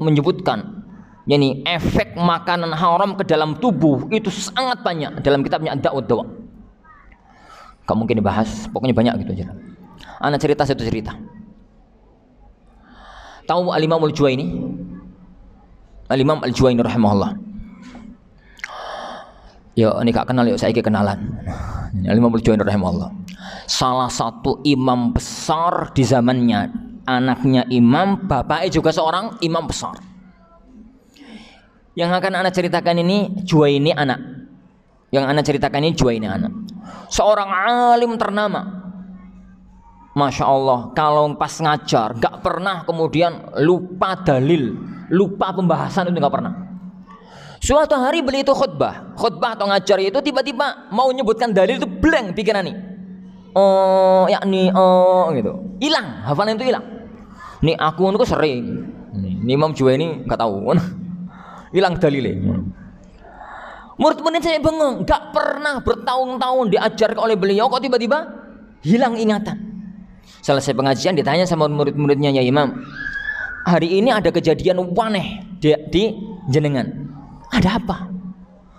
menyebutkan yakni efek makanan haram ke dalam tubuh itu sangat banyak dalam kitabnya Ad-Da'wah Dawa. Gak mungkin dibahas, pokoknya banyak gitu aja. Anak cerita satu cerita. Tahu Al-Imam Al-Juwaini? Al-Imam Al-Juwaini rahimahullah. Ya ini gak kenal, yuk saya kenalan. Al-Imam Al-Juwaini rahimahullah, salah satu imam besar di zamannya. Anaknya imam, bapaknya juga seorang imam besar. Yang akan anak ceritakan ini Juwaini anak. Yang anak ceritakan ini Juwaini anak. Seorang alim ternama. Masya Allah, kalau pas ngajar gak pernah kemudian lupa dalil, lupa pembahasan, itu gak pernah. Suatu hari beliau itu khutbah atau ngajar itu tiba-tiba mau menyebutkan dalil itu blank pikiran nih. Gitu. Hilang, hafalan itu hilang. Nih aku itu sering. Nih Imam Juwaini nggak tahu. Hilang dalilnya. Murid-murid saya bengong, nggak pernah bertahun-tahun diajarkan oleh beliau, kok tiba-tiba hilang ingatan. Selesai pengajian ditanya sama murid-muridnya, ya Imam, hari ini ada kejadian aneh di jenengan. Ada apa?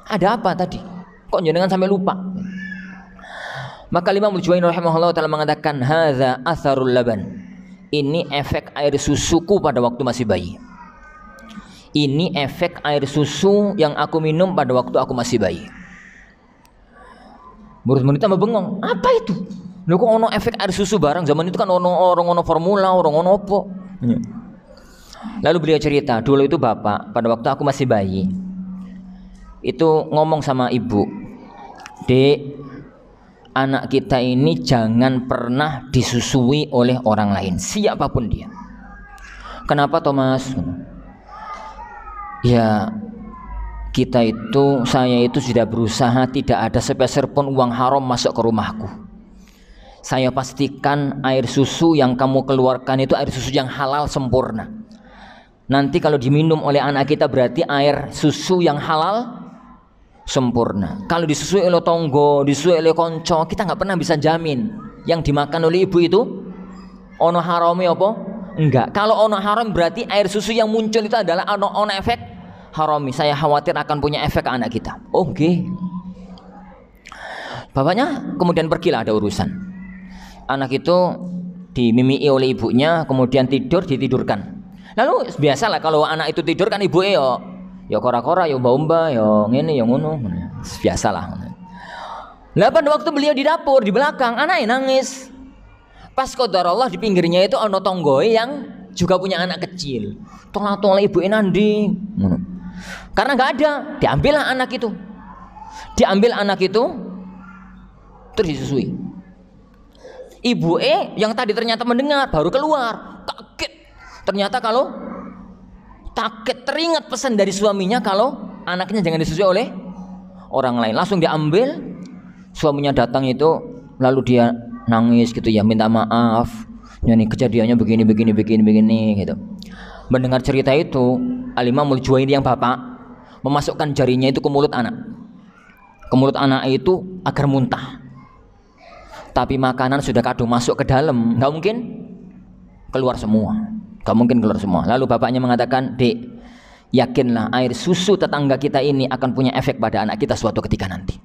Ada apa tadi? Kok jenengan sampai lupa? Maka Imam Al-Juwaini rahimahullah ta'ala mengatakan, hadza atharul laban. Ini efek air susuku pada waktu masih bayi. Ini efek air susu yang aku minum pada waktu aku masih bayi. Murid-murid tambah bengong, apa itu? Lho kok ono efek air susu barang? Zaman itu kan ono formula, ono apa? Lalu beliau cerita, dulu itu bapak pada waktu aku masih bayi itu ngomong sama ibu, Dek, anak kita ini jangan pernah disusui oleh orang lain, siapapun dia. Kenapa Thomas? Ya saya itu sudah berusaha tidak ada sepeser pun uang haram masuk ke rumahku. Saya pastikan air susu yang kamu keluarkan itu air susu yang halal sempurna. Nanti kalau diminum oleh anak kita berarti air susu yang halal sempurna. Kalau disusui oleh tonggo, disusui oleh konco, kita nggak pernah bisa jamin yang dimakan oleh ibu itu ono harami apa? Enggak. Kalau ono haram berarti air susu yang muncul itu adalah ono efek harami, saya khawatir akan punya efek ke anak kita. Oke. Bapaknya kemudian pergilah, ada urusan. Anak itu dimimii oleh ibunya, kemudian ditidurkan. Lalu biasalah kalau anak itu tidur kan ibu ya kora-kora, ya umba-umba, ya ngene, ya ngono. Biasalah. Lah pada waktu beliau di dapur di belakang, anaknya nangis. Pas qadarullah di pinggirnya itu ono tonggoe yang juga punya anak kecil. Tolong ibu nandi. Karena nggak ada, diambillah anak itu. Diambil anak itu terus disusui. Ibu yang tadi ternyata mendengar baru keluar, kaget. Ternyata kalau kaget teringat pesan dari suaminya kalau anaknya jangan disusui oleh orang lain. Langsung diambil. Suaminya datang itu lalu dia nangis gitu ya, minta maaf. Ya nih kejadiannya begini gitu. Mendengar cerita itu, Al-Imamul Juwaini yang bapak memasukkan jarinya itu ke mulut anak. Ke mulut anak itu agar muntah. Tapi makanan sudah kadung masuk ke dalam, nggak mungkin keluar semua. Nggak mungkin keluar semua. Lalu bapaknya mengatakan, "Dek, yakinlah air susu tetangga kita ini akan punya efek pada anak kita suatu ketika nanti.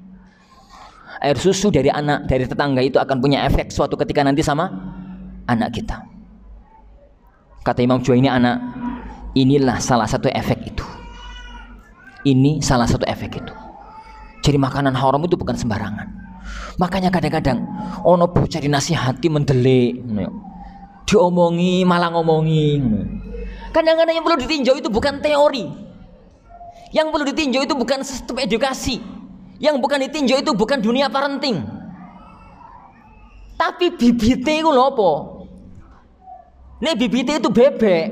Air susu dari tetangga itu akan punya efek suatu ketika nanti sama anak kita." Kata Imam Juwaini, anak, inilah salah satu efek itu. Ini salah satu efek itu. Jadi makanan haram itu bukan sembarangan. Makanya kadang-kadang ono bocah dinasihati mendelik, diomongi malah ngomongi. Kadang-kadang yang perlu ditinjau itu bukan teori. Yang perlu ditinjau itu bukan sistem edukasi. Yang bukan ditinjau itu bukan dunia parenting. Tapi bibitnya itu lho apa? Nih bibitnya itu bebek.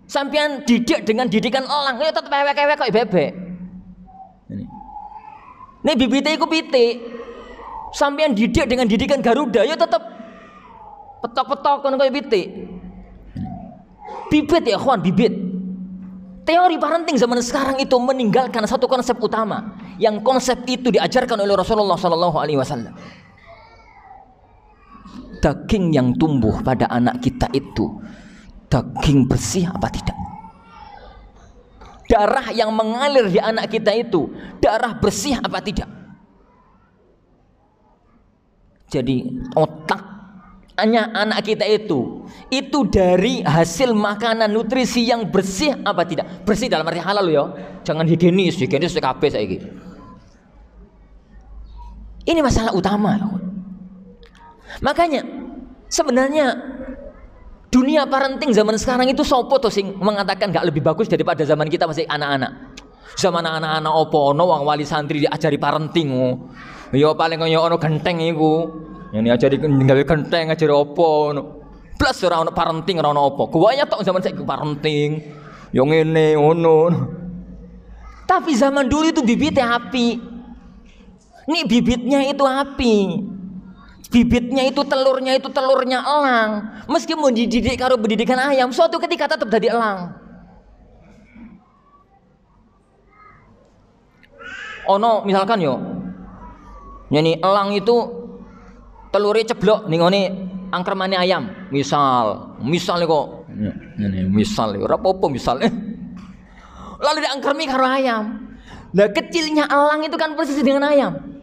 Sampean didik dengan didikan elang, ya tetep ewek-ewek kok bebek. Nih bibitnya itu pitik. Sampean didik dengan didikan Garuda, ya tetep petok-petok kan kayak pitik. Bibit ya kawan, bibit. Teori parenting zaman sekarang itu meninggalkan satu konsep utama, yang konsep itu diajarkan oleh Rasulullah SAW. Daging yang tumbuh pada anak kita itu daging bersih apa tidak? Darah yang mengalir di anak kita itu darah bersih apa tidak? Jadi otaknya anak kita itu dari hasil makanan nutrisi yang bersih apa tidak? Bersih dalam arti halal ya, jangan higienis kabeh saiki. Ini masalah utama. Makanya sebenarnya dunia parenting zaman sekarang itu sopo to sing mengatakan gak lebih bagus daripada zaman kita masih anak-anak. Zaman anak-anak opo ono wong wali santri diajari parenting. Ya paling kaya ono genteng iku. Yang diajari gawe genteng ngajari opo ono. Plus ora ono parenting ora ono opo. Guanya tok zaman saiki parenting. Yo ngene ngono. Tapi zaman dulu itu bibitnya api. Nih bibitnya itu api. Bibitnya itu telurnya elang. Meski mau dididik karo pendidikan ayam, suatu ketika tetap jadi elang. Ono misalkan yo, nyanyi elang itu telurnya ceblok nih ngone angkremane ayam. Misal kok, misal ora apa-apa misal. Lalu diangkremi karo ayam. Nah kecilnya elang itu kan persis dengan ayam.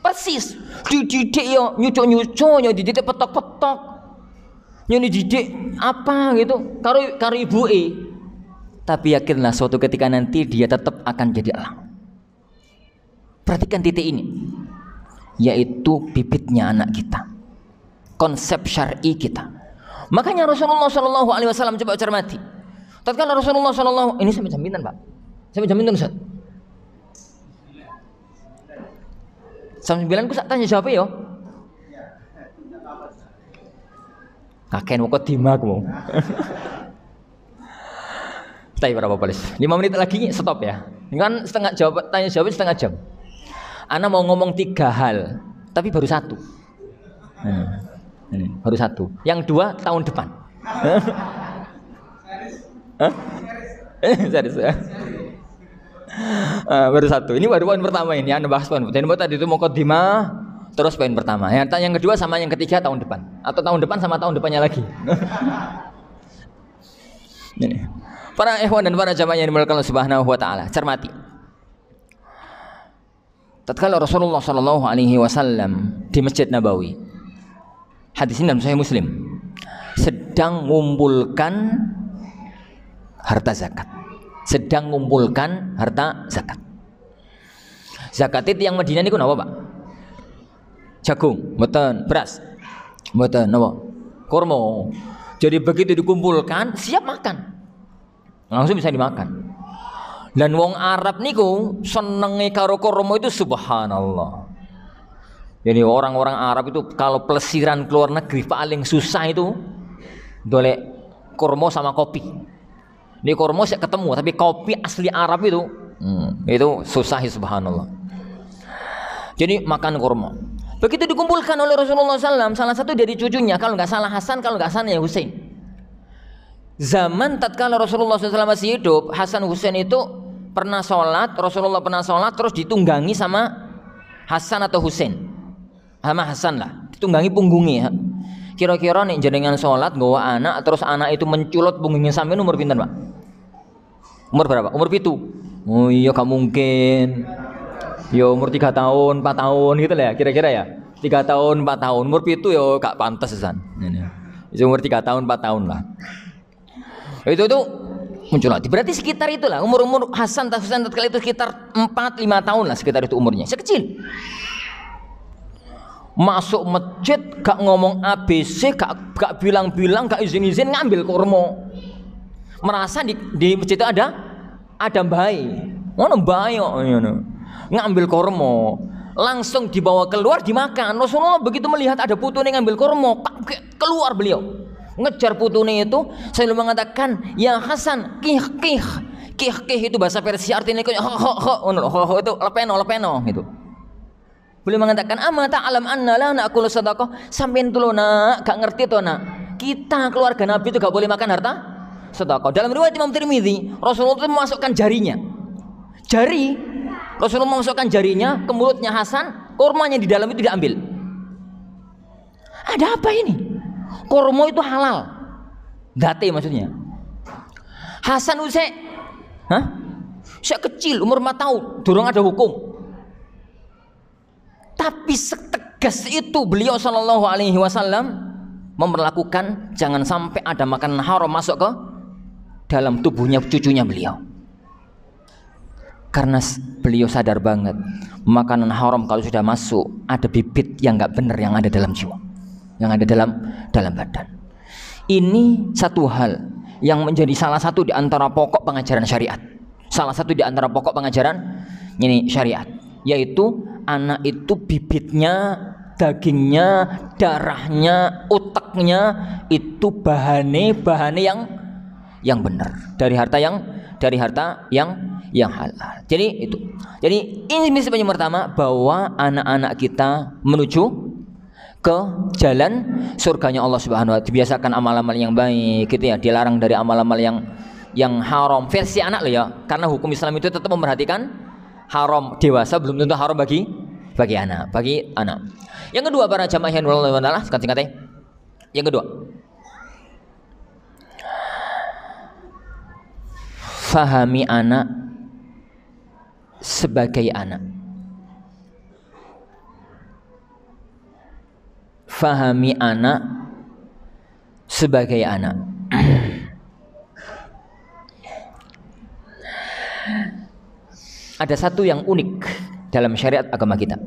Persis dididik yo nyucuk-nyucuk, yo dididik petok-petok, yo dididik apa gitu karo ibuke. Tapi yakinlah suatu ketika nanti dia tetap akan jadi elang. Perhatikan titik ini, yaitu bibitnya anak kita, konsep syar'i kita. Makanya Rasulullah SAW coba cermati. Tatkala Rasulullah SAW ini sampai jam pinten, Pak? Sampai jam pinten, Ustaz? Sampai 9 ku sak tanya jawab yo. Kakek kok dimaku. Tapi berapa polis? 5 menit lagi stop ya. Ini kan setengah jawab tanya jawab setengah jam. Ana mau ngomong 3 hal, tapi baru 1. Baru 1. Yang 2 tahun depan. Serius ya. Baru 1. Ini baru poin pertama ini. Anda bahas poin. Tadi itu mukadimah, terus poin pertama. Yang kedua sama yang ketiga tahun depan, atau tahun depan sama tahun depannya lagi. Ini. Para ikhwan dan para jamaah yang dimuliakan Allah Subhanahu wa taala, cermati. Tatkala Rasulullah sallallahu alaihi wasallam di Masjid Nabawi, hadis ini dalam Sahih Muslim, sedang mengumpulkan harta zakat. Sedang mengumpulkan harta zakat. Zakat itu yang Madinah niku napa, Pak? Jagung, mboten, beras. Mboten napa? Kurma. Jadi begitu dikumpulkan, siap makan. Langsung bisa dimakan. Dan wong Arab niku senenge karo kurma itu subhanallah. Jadi orang-orang Arab itu kalau pelesiran keluar negeri paling susah itu dolek kurma sama kopi. Ini kurma saya ketemu, tapi kopi asli Arab itu susah subhanallah. Jadi makan kurma. Begitu dikumpulkan oleh Rasulullah SAW, salah satu dari cucunya, kalau nggak salah Hasan, kalau nggak salah ya Husain. Zaman tatkala Rasulullah SAW masih hidup, Hasan Husain itu pernah sholat, Rasulullah pernah sholat terus ditunggangi sama Hasan atau Husain, sama Hasan lah, ditunggangi punggungnya. Kira-kira nih jenengan sholat nggawa anak, terus anak itu menculot punggungnya sampai umur pinten, Pak? Umur berapa? Umur 7. Oh iya gak mungkin. Ya umur 3 tahun, 4 tahun gitu lah ya, kira-kira ya. 3 tahun, 4 tahun, umur 7 ya gak pantas Hasan. Itu umur 3 tahun, 4 tahun lah. Itu tuh muncul lagi. Berarti sekitar itulah umur Hasan tatkala itu sekitar 4-5 tahun lah sekitar itu umurnya. Sekecil. Masuk masjid gak ngomong ABC, gak bilang-bilang, gak izin-izin ngambil kurma. Merasa di masjid itu ada bayi. Ngono bayi kok ngambil kurma. Langsung dibawa keluar dimakan. Rasulullah begitu melihat ada putune ngambil kurma, keluar beliau. Ngejar putune itu sambil mengatakan ya Hasan kih itu bahasa Persia artinya ho itu lepeno gitu. Beliau mengatakan ama ta'lam anna la na'kulu sadaqah, sampean tuh nak gak ngerti tuh nak, kita keluarga Nabi itu gak boleh makan harta sedekah. Dalam riwayat Imam Tirmidzi, Rasulullah itu memasukkan Rasulullah memasukkan jarinya ke mulutnya Hasan, kurmanya di dalam itu diambil. Ada apa ini? Kurma itu halal, date maksudnya. Hasan Husain, saya kecil umur 4 tahun, dorong ada hukum. Tapi setegas itu beliau Shallallahu Alaihi Wasallam memperlakukan jangan sampai ada makanan haram masuk ke dalam tubuhnya cucunya beliau. Karena beliau sadar banget makanan haram kalau sudah masuk ada bibit yang nggak benar yang ada dalam jiwa, yang ada dalam badan. Ini satu hal yang menjadi salah satu di antara pokok pengajaran syariat. Salah satu di antara pokok pengajaran ini syariat, yaitu anak itu bibitnya, dagingnya, darahnya, otaknya itu bahane yang benar dari harta yang halal. Jadi itu. Jadi ini prinsip yang pertama, bahwa anak-anak kita menuju ke jalan surganya Allah Subhanahu wa taala. Dibiasakan amal-amal yang baik gitu ya, dilarang dari amal-amal yang haram. Versi anak loh ya. Karena hukum Islam itu tetap memperhatikan haram dewasa belum tentu haram bagi anak. Yang kedua para jamaah yang Allah taala, singkat-singkatnya. Yang kedua, fahami anak sebagai anak. Fahami anak sebagai anak. Ada satu yang unik dalam syariat agama kita.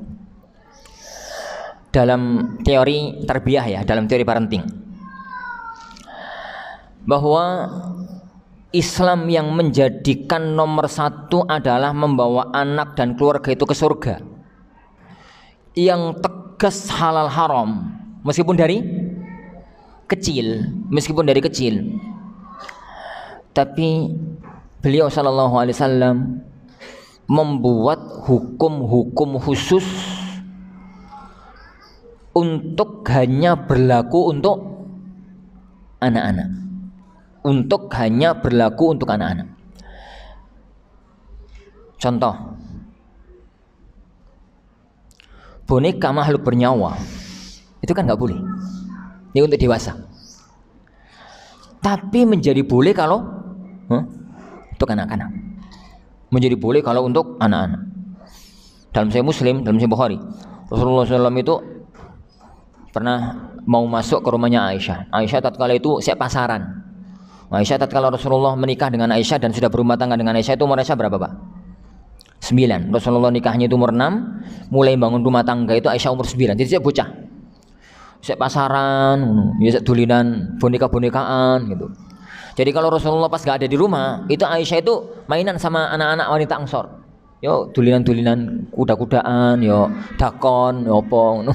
Dalam teori tarbiyah ya, dalam teori parenting. Bahwa Islam yang menjadikan nomor satu adalah membawa anak dan keluarga itu ke surga. Yang tegas halal haram, meskipun dari kecil. Tapi beliau sallallahu alaihi wasallam membuat hukum-hukum khusus untuk hanya berlaku untuk anak-anak. Contoh, boneka makhluk bernyawa itu kan nggak boleh, ini untuk dewasa. Tapi menjadi boleh kalau untuk anak-anak. Menjadi boleh kalau untuk anak-anak. Dalam Sahih Muslim, dalam Sahih Bukhari, Rasulullah SAW itu pernah mau masuk ke rumahnya Aisyah. Aisyah tatkala itu siap pasaran. Aisyah tatkala Rasulullah menikah dengan Aisyah dan sudah berumah tangga dengan Aisyah itu umur Aisyah berapa, Pak? 9. Rasulullah nikahnya itu umur 6, mulai bangun rumah tangga itu Aisyah umur 9. Jadi saya bocah. Siap pasaran, ya dulinan boneka-bonekaan gitu. Jadi kalau Rasulullah pas gak ada di rumah, itu Aisyah itu mainan sama anak-anak wanita Ansor. Yo dulinan-dulinan kuda-kudaan, yo dakon, yo apa.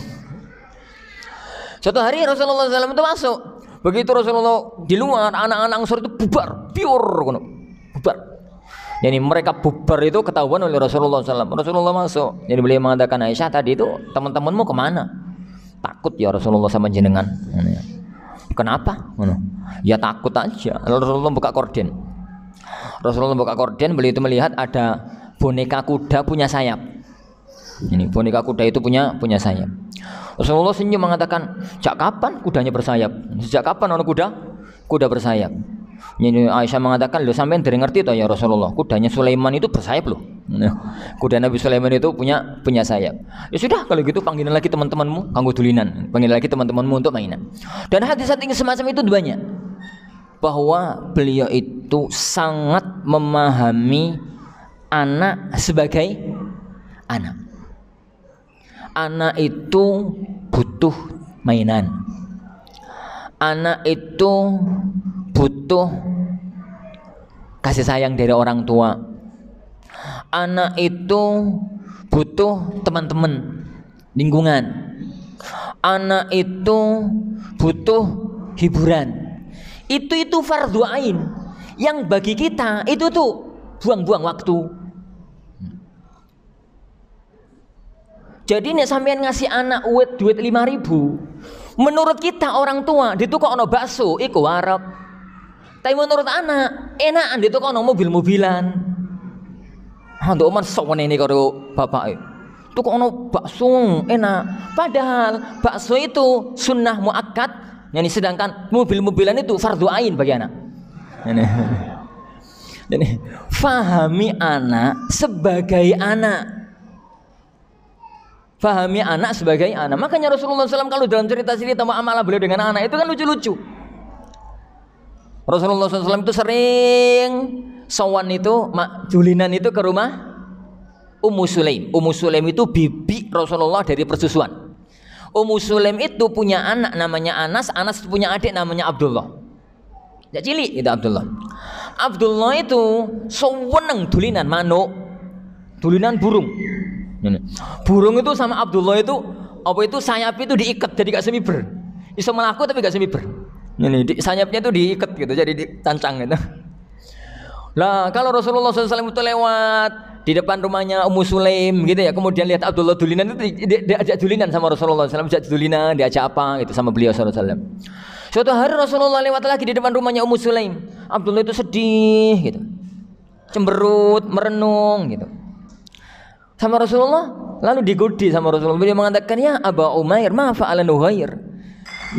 Suatu hari Rasulullah SAW itu masuk. Begitu Rasulullah di luar, anak-anak Ansor itu bubar, bubar. Jadi mereka bubar itu ketahuan oleh Rasulullah SAW. Rasulullah masuk. Jadi beliau mengatakan, Aisyah tadi itu teman-temanmu kemana? Takut ya Rasulullah sama jenengan. Kenapa? Ya takut aja. Rasulullah buka korden. Beliau itu melihat ada boneka kuda punya sayap. Ini boneka kuda itu punya sayap. Rasulullah senyum mengatakan, sejak kapan kudanya bersayap? Sejak kapan orang kuda bersayap? Ini Aisyah mengatakan, lo sampean dari ngerti toh ya Rasulullah, kudanya Sulaiman itu bersayap loh. Kuda Nabi Sulaiman itu punya sayap. Ya sudah kalau gitu panggilin lagi teman-temanmu kanggo dulinan, panggilin lagi teman-temanmu untuk mainan. Dan hadis-hadis semacam itu banyak. Bahwa beliau itu sangat memahami anak sebagai anak. Anak itu butuh mainan. Anak itu butuh kasih sayang dari orang tua. Anak itu butuh teman-teman, lingkungan. Anak itu butuh hiburan. Itu fardhu ain yang bagi kita itu tuh buang-buang waktu. Jadi nek sampean ngasih anak duit 5.000, menurut kita orang tua di kok ono bakso iku warep. Tapi menurut anak enakan di kok ono mobil-mobilan. Untuk oman sawene ini karo bapak itu kok ono bakso enak. Padahal bakso itu sunnah muakkad, yani sedangkan mobil-mobilan itu fardhu ain bagi anak. Jadi fahami anak sebagai anak. Fahami anak sebagai anak. Makanya Rasulullah SAW kalau dalam cerita-cerita muamalah beliau dengan anak itu kan lucu-lucu. Rasulullah SAW itu sering sowan itu julinan itu ke rumah Ummu Sulaim. Ummu Sulaim itu bibi Rasulullah dari persusuan. Ummu Sulaim itu punya anak namanya Anas. Anas punya adik namanya Abdullah. Ya cilik itu Abdullah. Abdullah itu seneng dulinan manuk, dulinan burung. Burung itu sama Abdullah itu apa itu sayap itu diikat jadi gak semiber. Bisa melaku tapi gak semiber. Ini sayapnya itu diikat gitu jadi dicancang gitu. Lah kalau Rasulullah SAW itu lewat di depan rumahnya Ummu Sulaim gitu ya, kemudian lihat Abdullah dulinan itu diajak dulinan sama Rasulullah SAW, diajak dulinan, diajak apa gitu sama beliau SAW. Suatu hari Rasulullah lewat lagi di depan rumahnya Ummu Sulaim. Abdullah itu sedih gitu, cemberut, merenung gitu sama Rasulullah, lalu digodi sama Rasulullah. Beliau mengatakan, ya Aba Umair, ma fa'ala Nuhair.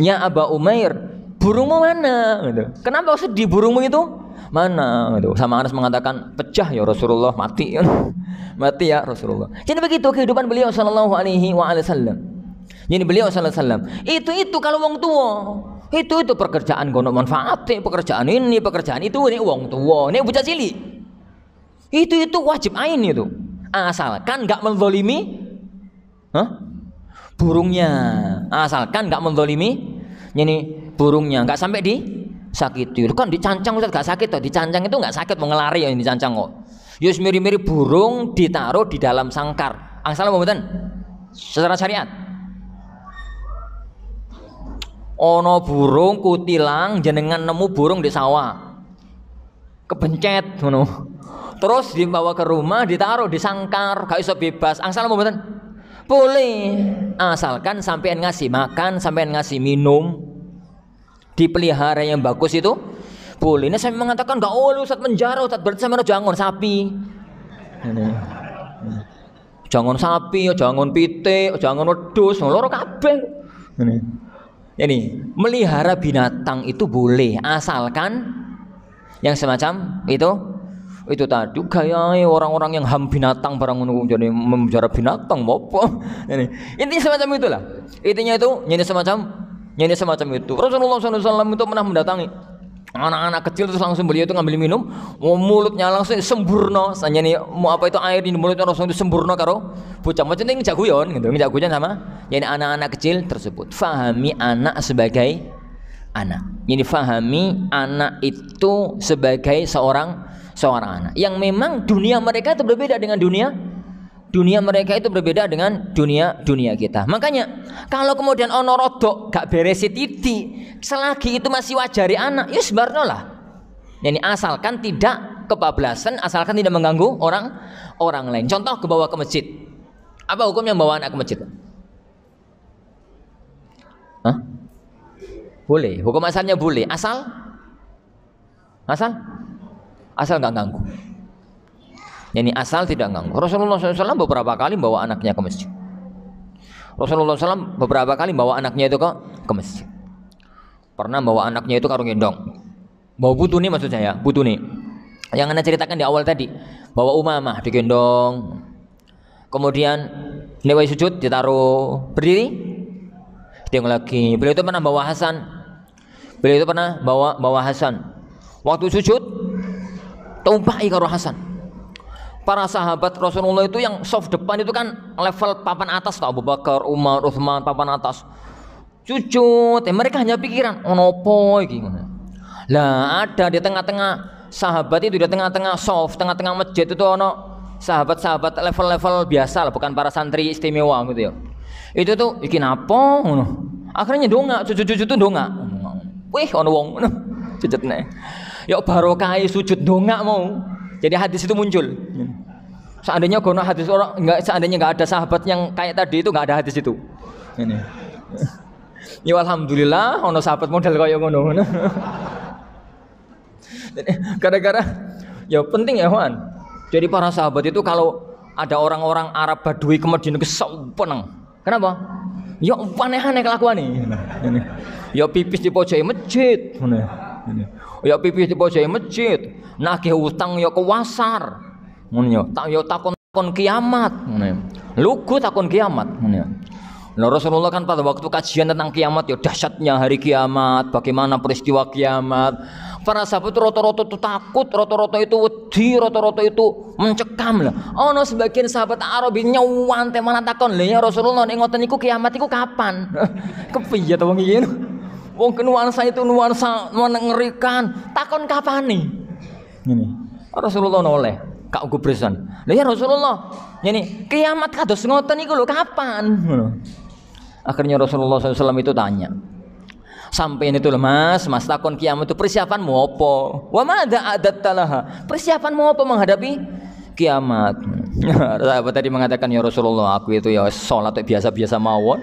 Ya Aba Umair, burungmu mana? Gitu. Kenapa sedih burungmu itu? Mana? Gitu. Sama Anas mengatakan, pecah ya Rasulullah, mati. Mati ya Rasulullah. Jadi begitu kehidupan beliau sallallahu alaihi wasallam. Jadi beliau sallallahu alaihi wasallam. Itu kalau wong tua. Itu pekerjaan gono manfaat, pekerjaan ini, pekerjaan itu ini wong tua, ini bocah cilik. Itu wajib ain itu. Asalkan nggak menzalimi burungnya, asalkan nggak menzalimi ini burungnya, nggak sampai disakiti. Kan dicancang Ustaz nggak sakit toh, dicancang itu nggak sakit, mau ngelari ya ini dicancang kok. Yus mirip-mirip burung ditaruh di dalam sangkar. Angsal mboten secara syariat. Ono burung kutilang jenengan nemu burung di sawah, kepencet ngono. Terus dibawa ke rumah, ditaruh di sangkar, gak iso bebas. Angsal mau mboten? Boleh, asalkan sampean ngasih makan, sampean ngasih minum, dipelihara yang bagus itu boleh. Ini saya mengatakan gak boleh Ustaz menjara, Ustaz berarti sama jangan sapi. Jangan sapi, jangan pitik, jangan wedhus, loro kabeh. Ini melihara binatang itu boleh, asalkan yang semacam itu Itu tadi gaya orang-orang yang ham binatang barang ngono jadi memelihara binatang apa. Intinya semacam itulah. Intinya itu nyanyi semacam itu. Rasulullah SAW itu pernah mendatangi anak-anak kecil terus langsung beliau itu ngambil minum, mulutnya langsung sempurna. Nyanyi mau apa itu air di mulutnya langsung itu sempurna karo bocah. Macam ini ngejak guyon gitu, ngejak guyon sama nyanyi anak-anak kecil tersebut. Fahami anak sebagai anak. Ini fahami anak itu sebagai seorang anak yang memang dunia mereka itu berbeda dengan dunia mereka itu berbeda dengan dunia kita. Makanya kalau kemudian ono rodok gak beresi titik selagi itu masih wajari anak ya sebarno lah. Yani asalkan tidak kebablasan, asalkan tidak mengganggu orang lain. Contoh kebawa ke masjid. Apa hukumnya membawa anak ke masjid? Hah? Boleh, hukum asalnya boleh, asal nggak ganggu. Yani asal tidak ganggu. Rasulullah SAW beberapa kali bawa anaknya ke masjid. Rasulullah SAW beberapa kali bawa anaknya itu ke masjid. Pernah bawa anaknya itu karo gendong. Bawa putuni maksud saya, putuni. Yang anda ceritakan di awal tadi, bawa Umamah digendong. Kemudian lewat sujud ditaruh berdiri. Dia lagi. Beliau itu pernah bawa Hasan. Waktu sujud tumpai karo Hasan. Para sahabat Rasulullah itu yang soft depan itu kan level papan atas, Abu Bakar, Umar, Utsman papan atas. Sujud, mereka hanya pikiran, opo iki. Lah ada di tengah-tengah sahabat itu, di tengah-tengah soft, tengah-tengah masjid itu ono sahabat-sahabat level-level biasa lah, bukan para santri istimewa gitu ya. Itu tuh iki napa ngono. Akhirnya dongak, sujud itu dongak. Wih, ono wong ngono. Sujudne. Ya barokah sujud dongak mau. Jadi hadis itu muncul. Seandainya kono hadis orang seandainya enggak ada sahabat yang kayak tadi itu enggak ada hadis itu. Ini. Ya alhamdulillah ono sahabat model kaya ngono. Gara-gara ya penting ya Wan. Jadi para sahabat itu kalau ada orang-orang Arab Badui ke Madinah kesempeneng. Kenapa? Ya aneh-aneh kelakuan nih. Ya pipis di pojok masjid. Ya pipis di pojok masjid. Nagih utang ya kewasar. Ngono ya takon kiamat. Lugu takon kiamat. Nah, Rasulullah kan pada waktu kajian tentang kiamat ya dahsyatnya hari kiamat, bagaimana peristiwa kiamat. Para sahabat rata-rata itu takut, rata-rata itu wedi, rata-rata itu mencekam lah. Ono sebagian sahabat Arabi nyawan teh mana takon, "Lha ya Rasulullah nek ngoten niku kiamat iku kapan?" Kepiye to wong iki? Wong nuansa itu nuansa mengerikan. Takon kapan nih? Ini. Rasulullah noleh, kak gubresan. "Lha ya Rasulullah, ini kiamat kados ngoten niku lho kapan?" Akhirnya Rasulullah SAW itu tanya. Sampai itu loh mas takon kiamat itu persiapanmu apa? Wa madza adattalaha? Persiapanmu apa menghadapi kiamat? Sahabat tadi mengatakan ya Rasulullah aku itu ya sholat biasa-biasa mawon,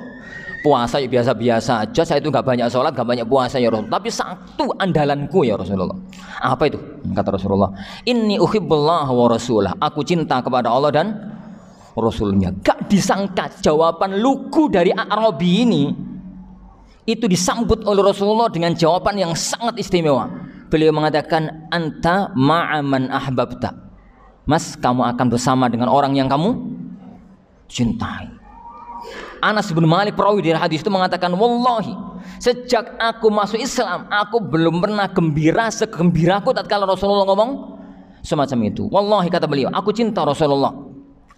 puasa ya biasa-biasa aja. Saya itu nggak banyak sholat, nggak banyak puasa ya Rasulullah. Tapi satu andalanku ya Rasulullah. Apa itu? Kata Rasulullah. Inni uhibbullah wa rasulah. Aku cinta kepada Allah dan Rasulnya. Gak disangka jawaban lugu dari Arabi ini itu disambut oleh Rasulullah dengan jawaban yang sangat istimewa. Beliau mengatakan anta ma'aman ahbabta. Mas, kamu akan bersama dengan orang yang kamu cintai. Anas bin Malik perawi dari hadis itu mengatakan wallahi sejak aku masuk Islam aku belum pernah gembira segembiraku tatkala Rasulullah ngomong semacam itu. Wallahi kata beliau, aku cinta Rasulullah,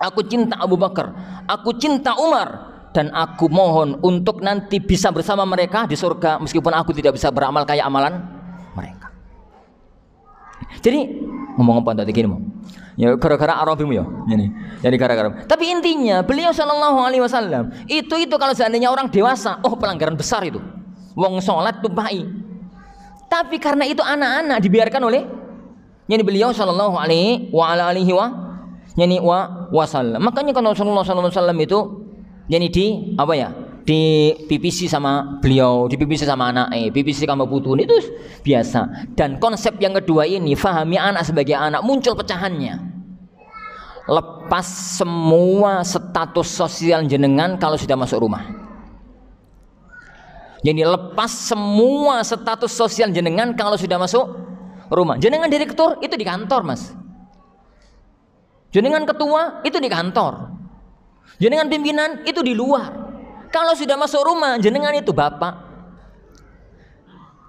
aku cinta Abu Bakar, aku cinta Umar, dan aku mohon untuk nanti bisa bersama mereka di surga meskipun aku tidak bisa beramal kayak amalan mereka. Jadi ngomong apa tadi gini mau? Ya gara-gara Arabimu ya. Ini. Jadi gara-gara. Tapi intinya beliau Shallallahu Alaihi Wasallam itu kalau seandainya orang dewasa, oh pelanggaran besar itu. Wong sholat tupai. Tapi karena itu anak-anak dibiarkan oleh yani beliau Shallallahu Alaihi Wasallam. Makanya kalau Rasulullah Shallallahu Alaihi Wasallam itu yani di apa ya? Di pipisi sama beliau, di pipisi sama anaknya, pipisi sama putun itu biasa. Dan konsep yang kedua ini, fahami anak sebagai anak, muncul pecahannya. Lepas semua status sosial jenengan kalau sudah masuk rumah. Jadi lepas semua status sosial jenengan kalau sudah masuk rumah. Jenengan direktur itu di kantor mas. Jenengan ketua itu di kantor. Jenengan pimpinan itu di luar. Kalau sudah masuk rumah, jenengan itu bapak.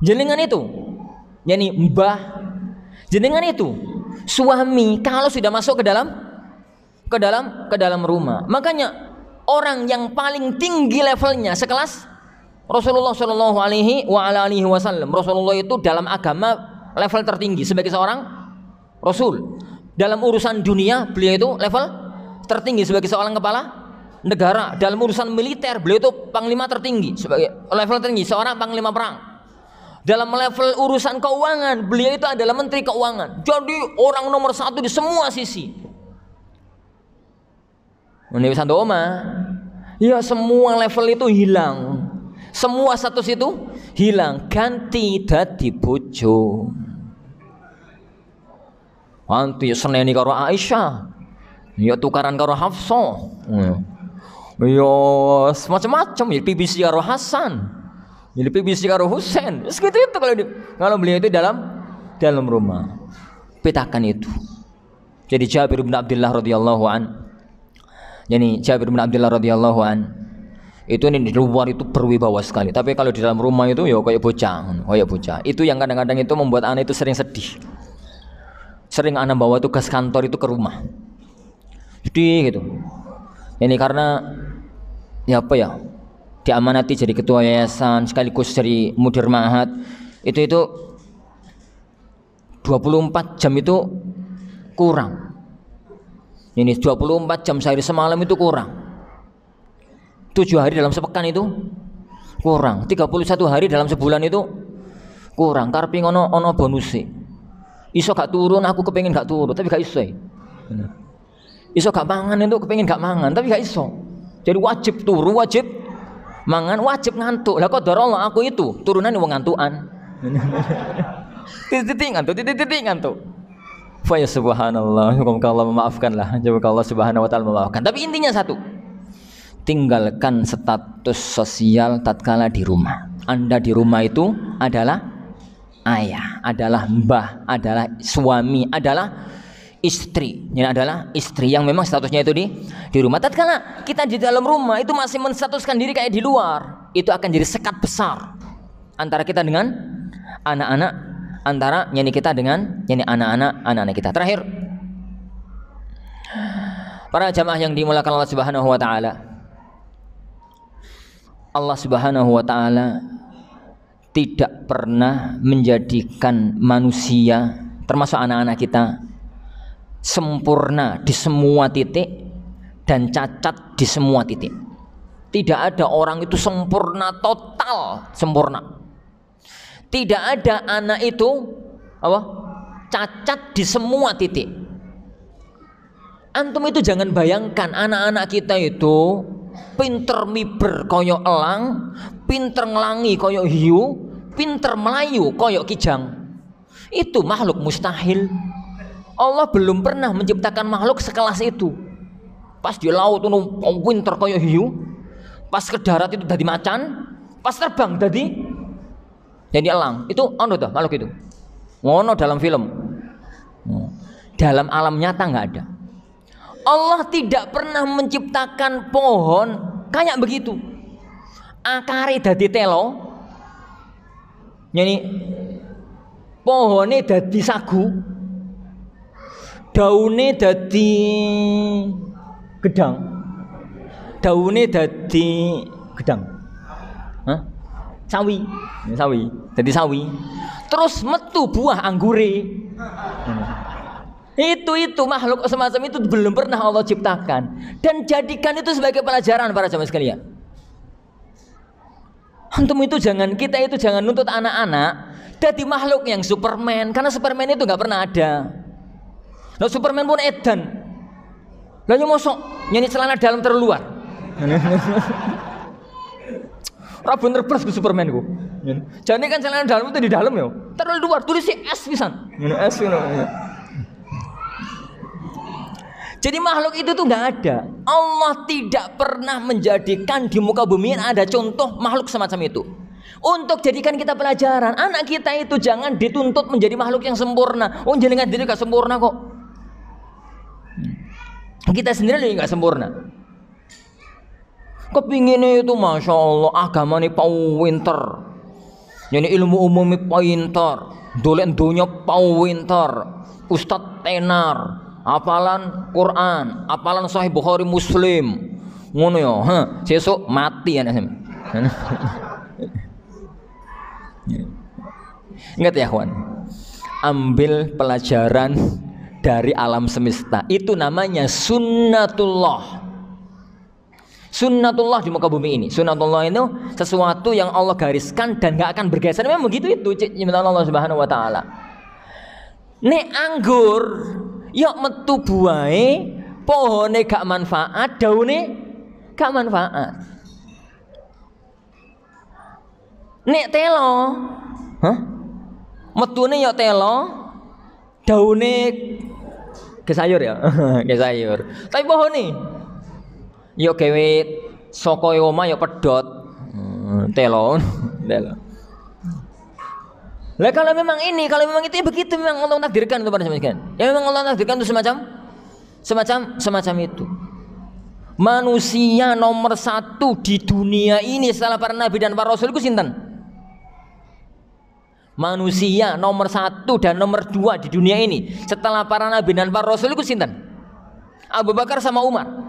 Jenengan itu yani mbah. Jenengan itu suami kalau sudah masuk ke dalam rumah. Makanya orang yang paling tinggi levelnya sekelas Rasulullah Shallallahu Alaihi Wasallam. Rasulullah itu dalam agama level tertinggi sebagai seorang Rasul. Dalam urusan dunia beliau itu level tertinggi sebagai seorang kepala negara. Dalam urusan militer beliau itu panglima tertinggi sebagai level tertinggi seorang panglima perang. Dalam level urusan keuangan beliau itu adalah menteri keuangan. Jadi orang nomor satu di semua sisi. Menawi santoma, ya semua level itu hilang. Semua status itu hilang, ganti dadi bojo. Anti seneni karo Aisyah, ya tukaran karo Hafsah, ya semacam-macam, ya PBC karo Hasan, ya PBC karo Husain, segitu itu kalau beliau itu dalam rumah. Petakan itu. Jadi Jabir bin Abdullah radhiyallahu an, itu di luar itu berwibawa sekali, tapi kalau di dalam rumah itu ya kayak bocah. Itu yang kadang-kadang itu membuat anak itu sering sedih. Sering anak bawa tugas kantor itu ke rumah, sedih gitu. Ini karena ya apa ya, diamanati jadi ketua yayasan sekaligus jadi mudir ma'had. Itu 24 jam itu kurang. Ini 24 jam sehari semalam itu kurang. 7 hari dalam sepekan itu kurang. 31 hari dalam sebulan itu kurang. Karepe ono bonuse. Iso gak turun, aku kepengen gak turun, tapi gak iso. Iso gak mangan itu kepengen gak mangan, tapi gak iso. Jadi wajib turu, wajib mangan, wajib ngantuk. Lah kok Allah aku itu turunan wong ngantukan. Titik ngantuk. Fa ya subhanallah, semoga Allah memaafkanlah. Semoga Allah Subhanahu wa taala memaafkan. Tapi intinya satu. Tinggalkan status sosial tatkala di rumah. Anda di rumah itu adalah ayah, adalah mbah, adalah suami, adalah istri. Ini adalah istri yang memang statusnya itu di rumah. Tatkala kita di dalam rumah itu masih menstatuskan diri kayak di luar, itu akan jadi sekat besar antara kita dengan anak-anak, antara kita dengan anak-anak kita. Terakhir, para jamaah yang dimuliakan Allah Subhanahu wa taala. Allah Subhanahu wa taala tidak pernah menjadikan manusia termasuk anak-anak kita sempurna di semua titik dan cacat di semua titik. Tidak ada orang itu sempurna, total sempurna. Tidak ada anak itu cacat di semua titik. Antum itu jangan bayangkan anak-anak kita itu pinter miber koyo elang, pinter ngelangi koyo hiu, pinter melayu koyo kijang. Itu makhluk mustahil. Allah belum pernah menciptakan makhluk sekelas itu. Pas di laut itu pinter koyo hiu, pas ke darat itu jadi macan, pas terbang jadi elang. Itu makhluk itu. Ngono dalam film. Dalam alam nyata nggak ada. Allah tidak pernah menciptakan pohon kayak begitu. Akare dadi telo. Yani pohone dadi sagu. Daune dadi gedang. Daune dadi gedang. Sawi. Dadi sawi. Terus metu buah anggure. Itu makhluk semacam itu belum pernah Allah ciptakan, dan jadikan itu sebagai pelajaran para jamaah sekalian. Kita itu jangan nuntut anak-anak jadi makhluk yang Superman, karena Superman itu nggak pernah ada. Lah Superman pun edan. Lah nyomosok nyanyi celana dalam terluar. Ora bener blas ku Superman ku. Jane kan celana dalam itu di dalam ya. Terlalu luar tulis S pisan. S Jadi makhluk itu tuh nggak ada. Allah tidak pernah menjadikan di muka bumi ada contoh makhluk semacam itu. Untuk jadikan kita pelajaran, anak kita itu jangan dituntut menjadi makhluk yang sempurna. Oh jenengan diri gak sempurna kok. Kita sendiri nggak sempurna. Kepinginnya itu masya Allah agama ini pinter, jadi ilmu umum pinter, dolen dunia pinter, ustad tenar, hafalan Quran, hafalan Sahih Bukhari Muslim, ngono ya, sesuk mati ya. Ingat ya kawan, ambil pelajaran dari alam semesta, itu namanya sunnatullah. Sunnatullah di muka bumi ini. Sunnatullah itu sesuatu yang Allah gariskan dan gak akan bergeser. Memang begitu itu ciptaan Allah Subhanahu wa taala. Nek anggur yok metu buahe, pohone gak manfaat, daune gak manfaat. Nek telo, metune yok telo, daune ke sayur ya, ke sayur. Tapi pohone yo gawe saka omah yo pedhot telo. Lah kalau memang itu ya begitu memang Allah takdirkan itu pada semacam. Ya memang Allah takdirkan itu semacam itu. Manusia nomor 1 di dunia ini setelah para nabi dan para rasul itu sinten? Manusia nomor 1 dan nomor 2 di dunia ini setelah para nabi dan para rasul itu sinten? Abu Bakar sama Umar.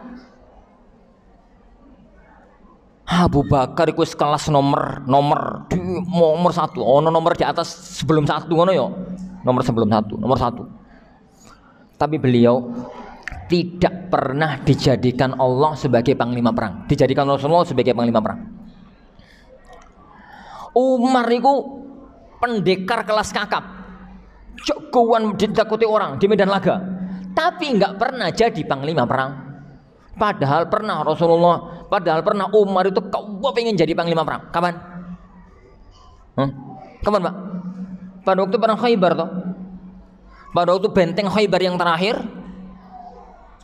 Abu Bakar itu kelas nomor 1. Ono nomor di atas sebelum 1 ngono ya. Nomor 1. Tapi beliau tidak pernah dijadikan Allah sebagai panglima perang. Dijadikan Rasulullah sebagai panglima perang. Umar itu pendekar kelas kakap. Jagoan ditakuti orang di medan laga. Tapi enggak pernah jadi panglima perang. Padahal pernah Umar itu kau pengen jadi panglima perang. Kapan? Kapan Pak? Pada waktu perang Khaybar toh. Pada waktu benteng Khaybar yang terakhir,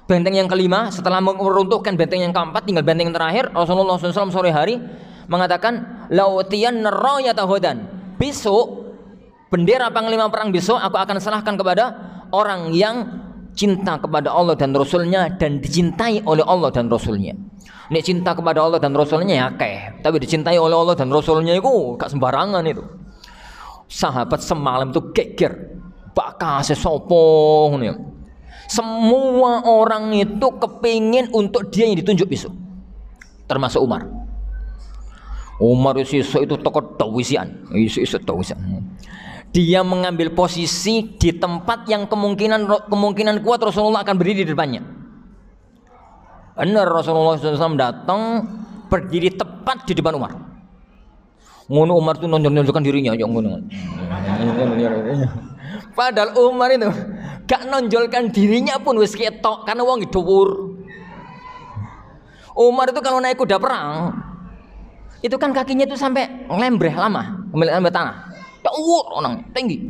benteng yang kelima setelah meruntuhkan benteng yang keempat, tinggal benteng yang terakhir. Rasulullah SAW sore hari mengatakan, lautiyan rayata hudan. Besok bendera panglima perang besok aku akan serahkan kepada orang yang cinta kepada Allah dan Rasulnya dan dicintai oleh Allah dan Rasulnya. Nek cinta kepada Allah dan Rasulnya ya tapi dicintai oleh Allah dan Rasulnya itu gak sembarangan itu. Sahabat semalam itu geger, bakal sesopo. Semua orang itu kepingin untuk dia yang ditunjuk besok, termasuk Umar. Umar itu tokoh tawisian, dia mengambil posisi di tempat yang kemungkinan kuat Rasulullah akan berdiri di depannya. Benar, Rasulullah SAW datang berdiri tepat di depan Umar. Ngono Umar itu nonjolkan dirinya, padahal Umar itu gak nonjolkan dirinya pun wis ketok karena wong dhuwur. Umar itu kalau naik kuda perang itu kan kakinya itu sampai lembreh lama, sampai tanah. Orang tinggi.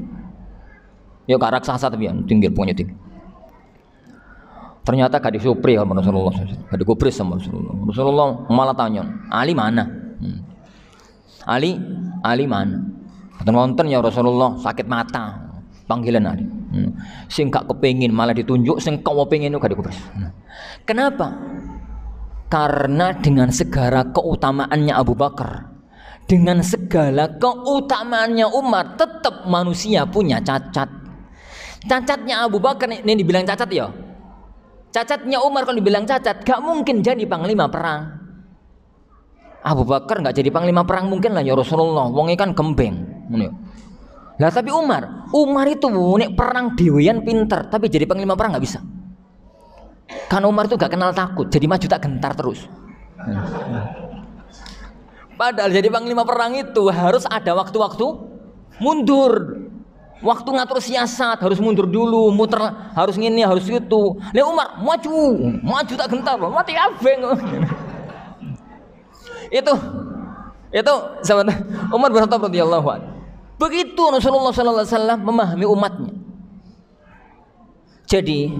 Ya gak raksasa tapi yang tinggi punya tinggi. Ternyata gak disupri sama Rasulullah. Gak digubris sama Rasulullah. Rasulullah malah tanya, Ali mana? Ali mana? Nonton ya Rasulullah sakit mata. Panggilan Ali. Sing gak kepengin malah ditunjuk, sing kau pengen itu gak digubris. Kenapa? Karena dengan segala keutamaannya Abu Bakar, dengan segala keutamaannya Umar, tetap manusia punya cacat. Cacatnya Abu Bakar ini dibilang cacat ya. Cacatnya Umar kalau dibilang cacat, gak mungkin jadi panglima perang. Abu Bakar gak jadi panglima perang mungkin lah ya Rasulullah. Wongnya kan gembeng. Lah tapi Umar itu nek perang dewean pinter, tapi jadi panglima perang gak bisa. Karena Umar itu gak kenal takut, jadi maju tak gentar terus. Padahal jadi panglima perang itu harus ada waktu-waktu mundur. Waktu ngatur siasat harus mundur dulu, muter harus ngini, harus itu. Lah Umar maju tak gentar, mati abeng. Itu sahabat Umar bin Khattab radhiyallahu anhu. Begitu Rasulullah sallallahu alaihi wasallam memahami umatnya. Jadi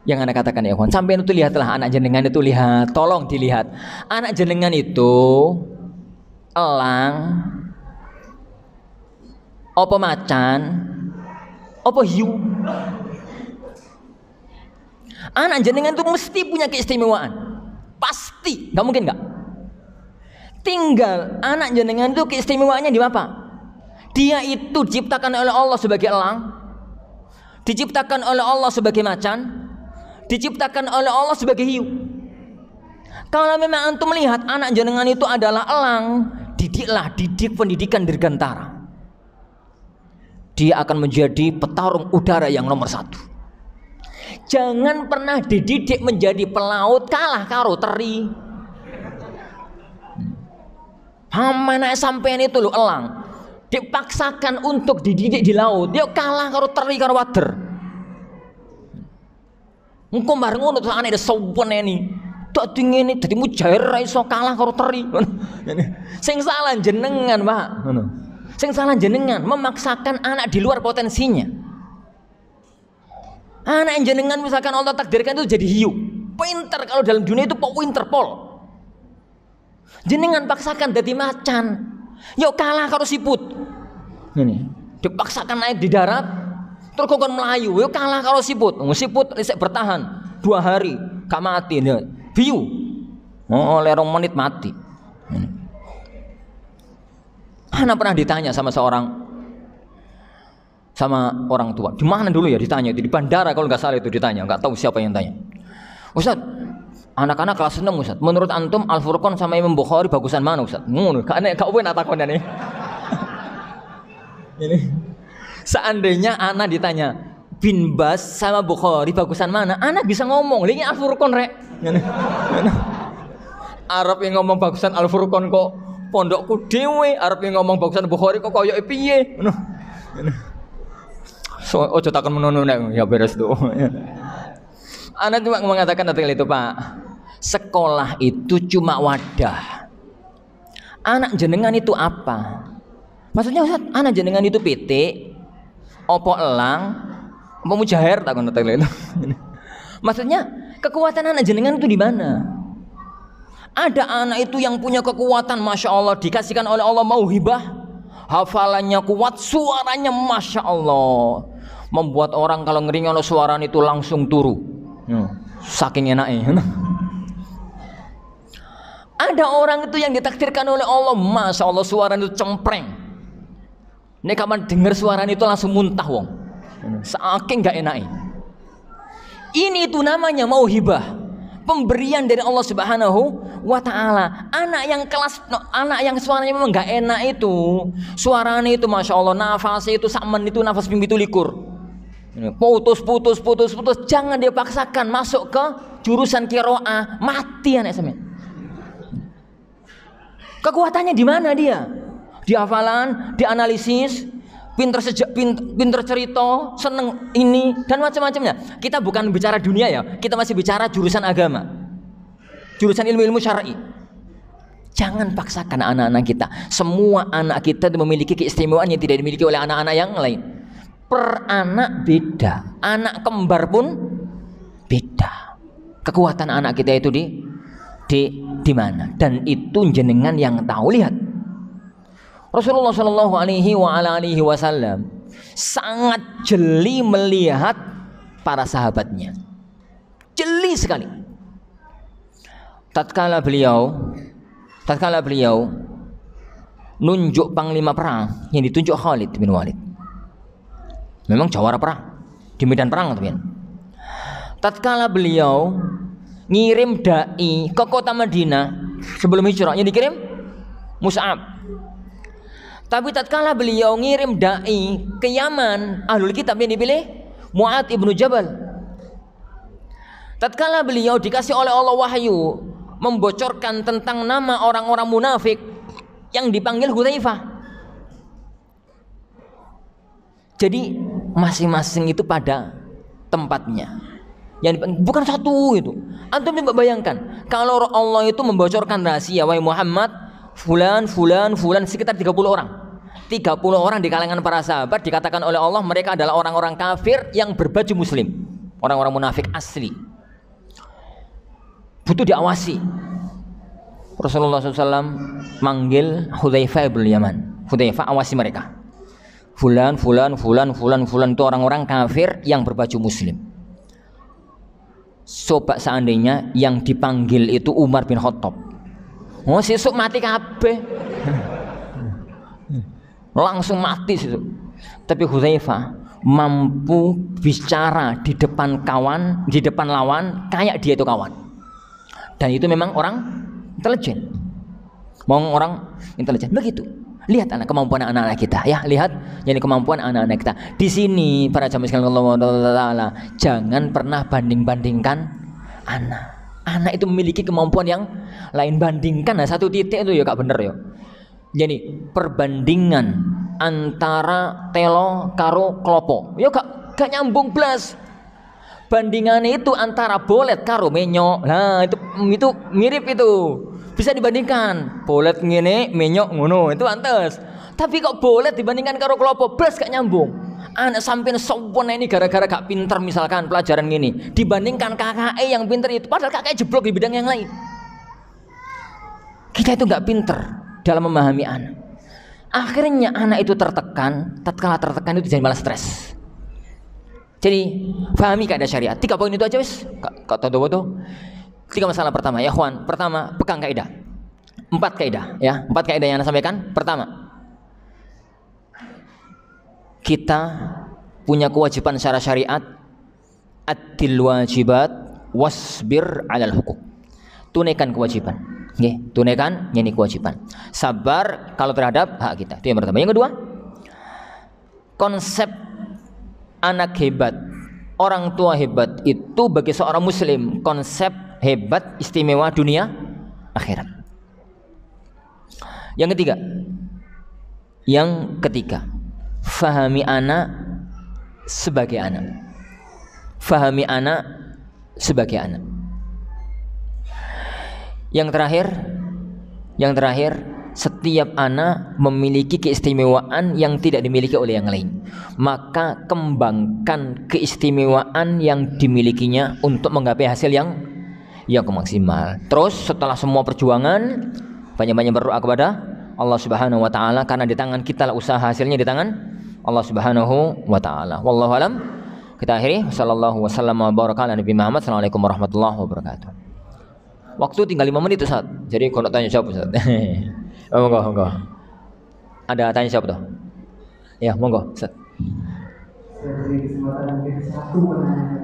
yang Anda katakan ya kawan, sampai itu lihatlah anak jenengan itu, lihat, tolong dilihat. Anak jenengan itu elang, apa macan, apa hiu. Anak jenengan itu mesti punya keistimewaan. Pasti, nggak mungkin nggak. Tinggal anak jenengan itu keistimewaannya di apa? Dia itu diciptakan oleh Allah sebagai elang, diciptakan oleh Allah sebagai macan, diciptakan oleh Allah sebagai hiu. Kalau memang antum melihat anak jenengan itu adalah elang, didiklah, didik pendidikan dirgantara. Dia akan menjadi petarung udara yang nomor 1. Jangan pernah dididik menjadi pelaut kalah karo teri. Mana sampean itu lo elang, dipaksakan untuk dididik di laut, dia kalah karo teri karo wader. Engko bareng ngono terus anake sopan ini. Tok ngene dadi mujair ra iso kalah karo teri. Sing salah jenengan, Pak. Sing salah jenengan memaksakan anak di luar potensinya. Anak jenengan misalkan Allah takdirkan itu jadi hiu, pinter kalau dalam dunia itu pinter pol. Jenengan paksakan jadi macan, yuk kalah karo siput. Ini dipaksakan naik di darat, terus kok melayu, yuk kalah karo siput. Siput bisa bertahan 2 hari, gak mati dia. Hiu, oleh 2 menit mati. Anak pernah ditanya sama orang tua, di mana dulu ya ditanya itu di bandara kalau nggak salah itu ditanya, nggak tahu siapa yang tanya. Ustaz, anak-anak kelas 6 Ustaz, menurut antum Al-Furqan sama Imam Bukhari bagusan mana Ustaz? Ngono, kau pun atakonnya nih. Ini seandainya anak ditanya Bin Bas sama Bukhari bagusan mana, anak bisa ngomong, ini Al-Furqan rek. Arab yang ngomong bagusan Al-Furqan kok pondokku dewe, Arab yang ngomong bagusan Bukhari kok koyo piye. So, ojo takkan menonton ya beres tuh. Anak cuma mengatakan itu Pak, sekolah itu cuma wadah. Anak jenengan itu apa? Maksudnya Ustaz, anak jenengan itu PT, opo elang, opo mujair takkan itu. Maksudnya kekuatan anak jenengan itu di mana? Ada anak itu yang punya kekuatan, masya Allah, dikasihkan oleh Allah mauhibah, hafalannya kuat, suaranya masya Allah, membuat orang kalau ngeringono suara itu langsung turu. Saking enaknya. Ada orang itu yang ditakdirkan oleh Allah, masya Allah suara itu cempreng. Nek kapan dengar suara itu langsung muntah wong. Saking gak enaknya. Ini itu namanya mauhibah, pemberian dari Allah Subhanahu wa Ta'ala. Anak yang suaranya memang gak enak itu, suaranya itu masya Allah, nafasnya itu sakmen itu nafas pimpitu likur. Putus, jangan dia paksakan masuk ke jurusan qiraah, mati anak sampean. Kekuatannya di mana dia? Di hafalan, di analisis, pinter cerita, seneng ini dan macam-macamnya. Kita bukan bicara dunia ya, kita masih bicara jurusan agama, jurusan ilmu syar'i. Jangan paksakan anak-anak kita. Semua anak kita memiliki keistimewaan yang tidak dimiliki oleh anak-anak yang lain. Per anak beda, anak kembar pun beda. Kekuatan anak kita itu di mana? Dan itu jenengan yang tahu. Lihat Rasulullah Shallallahu Alaihi Wasallam sangat jeli melihat para sahabatnya, jeli sekali. Tatkala beliau nunjuk panglima perang yang ditunjuk Khalid bin Walid. Memang jawara perang di medan perang teman. Tatkala beliau ngirim dai ke kota Madinah sebelum hijrah yang dikirim Mus'ab. Tapi tatkala beliau ngirim dai ke Yaman, ahlul kitab yang dipilih Mu'ad ibnu Jabal. Tatkala beliau dikasih oleh Allah wahyu membocorkan tentang nama orang-orang munafik yang dipanggil Hudzaifah. Jadi masing-masing itu pada tempatnya. Yang bukan satu itu. Antum coba bayangkan, kalau Allah itu membocorkan rahasia, wahai Muhammad, fulan sekitar 30 orang. 30 orang di kalangan para sahabat dikatakan oleh Allah mereka adalah orang-orang kafir yang berbaju muslim, orang-orang munafik asli. Butuh diawasi. Rasulullah SAW manggil Hudzaifah bin Yaman. Hudzaifah, awasi mereka. Fulan itu orang-orang kafir yang berbaju muslim. Coba seandainya yang dipanggil itu Umar bin Khattab, oh sesuk mati kabeh, langsung mati sesuk. Tapi Hudzaifah mampu bicara di depan kawan, di depan lawan kayak dia itu kawan. Dan itu memang orang intelijen. Mau orang intelijen begitu. Lihat kemampuan anak-anak kita ya, lihat jadi kemampuan anak-anak kita. Di sini para jamaah sekalian Allah Taala, jangan pernah banding-bandingkan anak. Anak itu memiliki kemampuan yang lain, bandingkan satu titik itu ya gak bener ya. Jadi perbandingan antara telo karo klopo, ya gak nyambung blas. Bandingannya itu antara bolet karo menyok. Nah, itu mirip itu. Bisa dibandingkan. Bolet ngene, menyok ngono, itu pantes. Tapi kok bolet dibandingkan karo klopo, blas gak nyambung. Anak sampean sompon ini gara-gara gak pinter misalkan pelajaran gini, dibandingkan kakak yang pinter itu, padahal kakak jeblok di bidang yang lain. Kita itu gak pinter dalam memahami anak. Akhirnya anak itu tertekan, tatkala tertekan itu jadi malah stres. Jadi pahami kaidah syariat. 3 poin itu aja wis. Kak tahu. 3 masalah pertama ya, ikhwan. Pertama, pegang kaidah. 4 kaidah ya. 4 kaidah yang Anda sampaikan. Pertama, kita punya kewajiban secara syariat, addil wajibat wasbir 'alal hukuk. Tunaikan kewajiban. Nggih, tunaikan ini kewajiban. Sabar kalau terhadap hak kita. Itu yang pertama. Yang kedua, konsep anak hebat, orang tua hebat itu bagi seorang muslim konsep hebat istimewa dunia akhirat. Yang ketiga, fahami anak sebagai anak. Fahami anak sebagai anak. Yang terakhir, setiap anak memiliki keistimewaan yang tidak dimiliki oleh yang lain. Maka kembangkan keistimewaan yang dimilikinya untuk menggapai hasil yang maksimal. Terus setelah semua perjuangan, banyak-banyak berdoa kepada Allah Subhanahu wa taala, karena di tangan kita lah usaha, hasilnya di tangan Allah Subhanahu wa taala. Wallahu alam. Kita akhiri. Sallallahu wasallam wa baraka ala Nabi Muhammad. Assalamualaikum warahmatullahi wabarakatuh. Waktu tinggal 5 menit Ustaz. Jadi kalau tanya jawab Ustaz. Oh, monggo. Ada tanya jawab toh? Ya, monggo, Ustaz.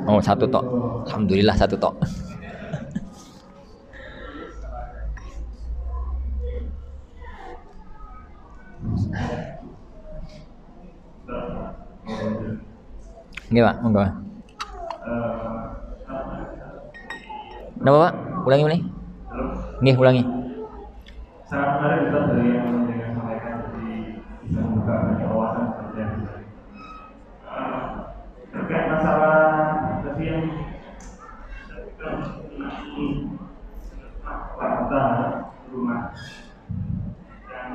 Oh, 1 tok. Alhamdulillah 1 tok. Nggih, Pak, monggo. Napa, Pak? Ulangi. Nggih, ulangi. Sangat menarik Ustaz dari yang sampaikan, jadi bisa membuka banyak wawasan seperti yang terkait masalah tadi yang warta rumah yang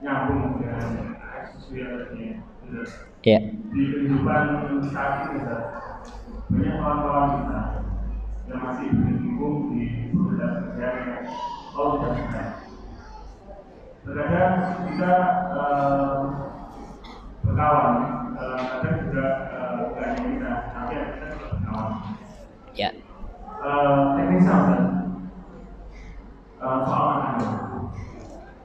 nyambung dengan sosial tadi. Iya. Di kehidupan saat ini banyak kawan-kawan kita yang masih berkecimpung di pekerjaan yang tidak benar. Terkadang kita berkawan, kadang juga bukan hanya kita, tapi kita juga berkawan. Ya. Teknisnya soal anak.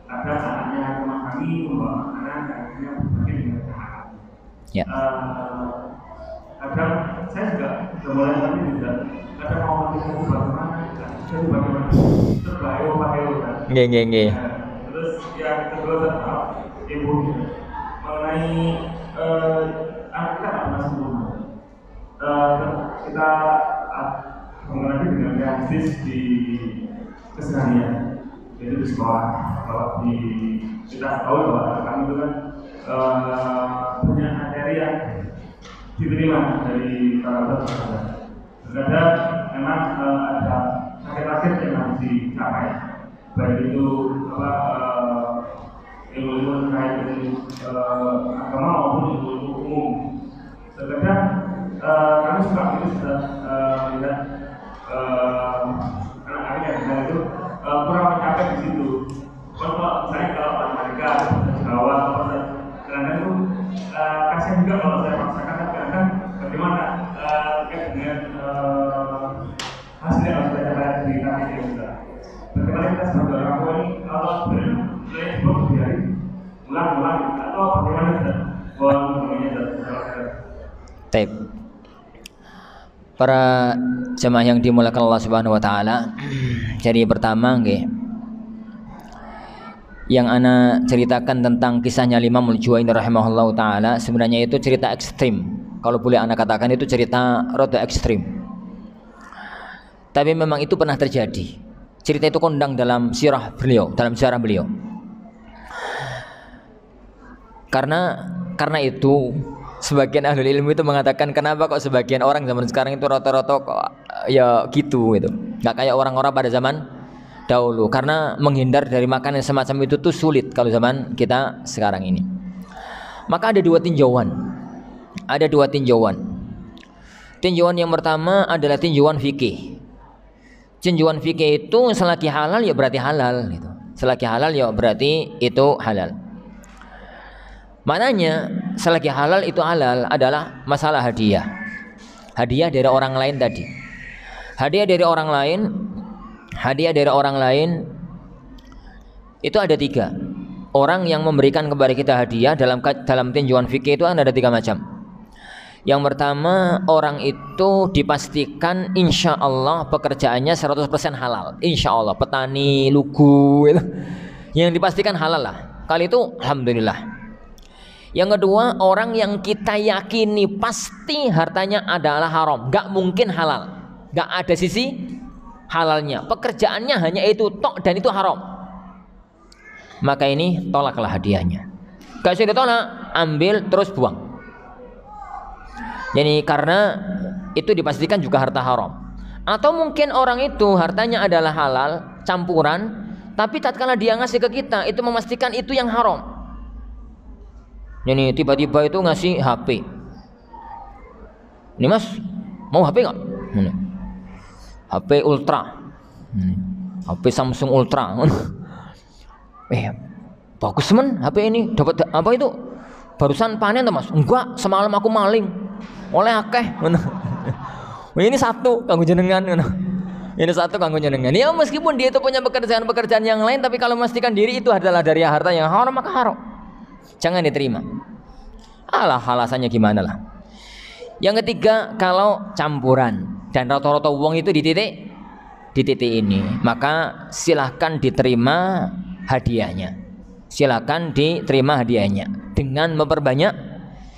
Kadang anaknya memahami membawa anak, akhirnya berbagai dengan anak. Ya. Kadang saya juga mulai nanti juga kadang mau mengatakan bagaimana, jadi bagaimana terbaik kan. Nggih. Terus yang kedua ibu mengenai anak kita nggak pernah sempurna. Kita mengenai dengan realistis di keseharian, jadi di sekolah. Kalau kita tahu bahwa kami itu kan punya materi yang diterima dari para peserta. Terkadang memang ada target-target yang harus dicapai, baik itu ilmu-ilmu terkait dengan agama maupun ilmu umum. Terkadang kami suka sudah melihat anak-anak yang itu kurang mencapai di situ. Kalau mereka Jawa atau kadang itu kasihan juga kalau saya paksakan, kadang bagaimana dengan Taib. Para jemaah yang dimuliakan Allah Subhanahu wa taala. Jadi pertama nggih, yang ana ceritakan tentang kisahnya Imam Al-Juwaini rahimahullahu taala sebenarnya itu cerita ekstrim. Kalau boleh ana katakan itu cerita rada ekstrim. Tapi memang itu pernah terjadi. Cerita itu kondang dalam sirah beliau, dalam sejarah beliau. Karena itu sebagian ahli ilmu itu mengatakan kenapa kok sebagian orang zaman sekarang itu rata-rata kok ya gitu. Nggak kayak orang-orang pada zaman dahulu. Karena menghindar dari makanan semacam itu tuh sulit kalau zaman kita sekarang ini. Maka ada dua tinjauan. Tinjauan yang pertama adalah tinjauan fikih. Tinjauan fikih itu selagi halal ya berarti halal gitu. Selagi halal ya berarti itu halal. Maknanya selagi halal itu halal adalah masalah hadiah. Hadiah dari orang lain tadi. Hadiah dari orang lain itu ada tiga. Orang yang memberikan kepada kita hadiah dalam tinjauan fikih itu ada tiga macam. Yang pertama, orang itu dipastikan insya Allah pekerjaannya 100% halal. Insya Allah, petani, lugu itu. Yang dipastikan halal lah. Kali itu alhamdulillah. Yang kedua, orang yang kita yakini pasti hartanya adalah haram, gak mungkin halal, gak ada sisi halalnya, pekerjaannya hanya itu tok dan itu haram. Maka ini tolaklah hadiahnya. Gak sudah tolak, ambil terus buang. Jadi karena itu dipastikan juga harta haram. Atau mungkin orang itu hartanya adalah halal, campuran, tapi tatkala dia ngasih ke kita itu memastikan itu yang haram. Jadi tiba-tiba itu ngasih HP. Ini mas, mau HP nggak? HP Ultra, HP Samsung Ultra. Bagus men HP ini. Dapat apa itu? Barusan panen tuh mas? Enggak, semalam aku maling. Oleh akeh. Ini satu kanggo jenengan. Ini satu kanggo jenengan. Ya meskipun dia itu punya pekerjaan-pekerjaan yang lain, tapi kalau memastikan diri itu adalah dari harta yang haram maka haram. Jangan diterima. Alasannya gimana lah. Yang ketiga, kalau campuran dan rata-rata uang itu di titik ini, maka silahkan diterima hadiahnya. Silahkan diterima hadiahnya dengan memperbanyak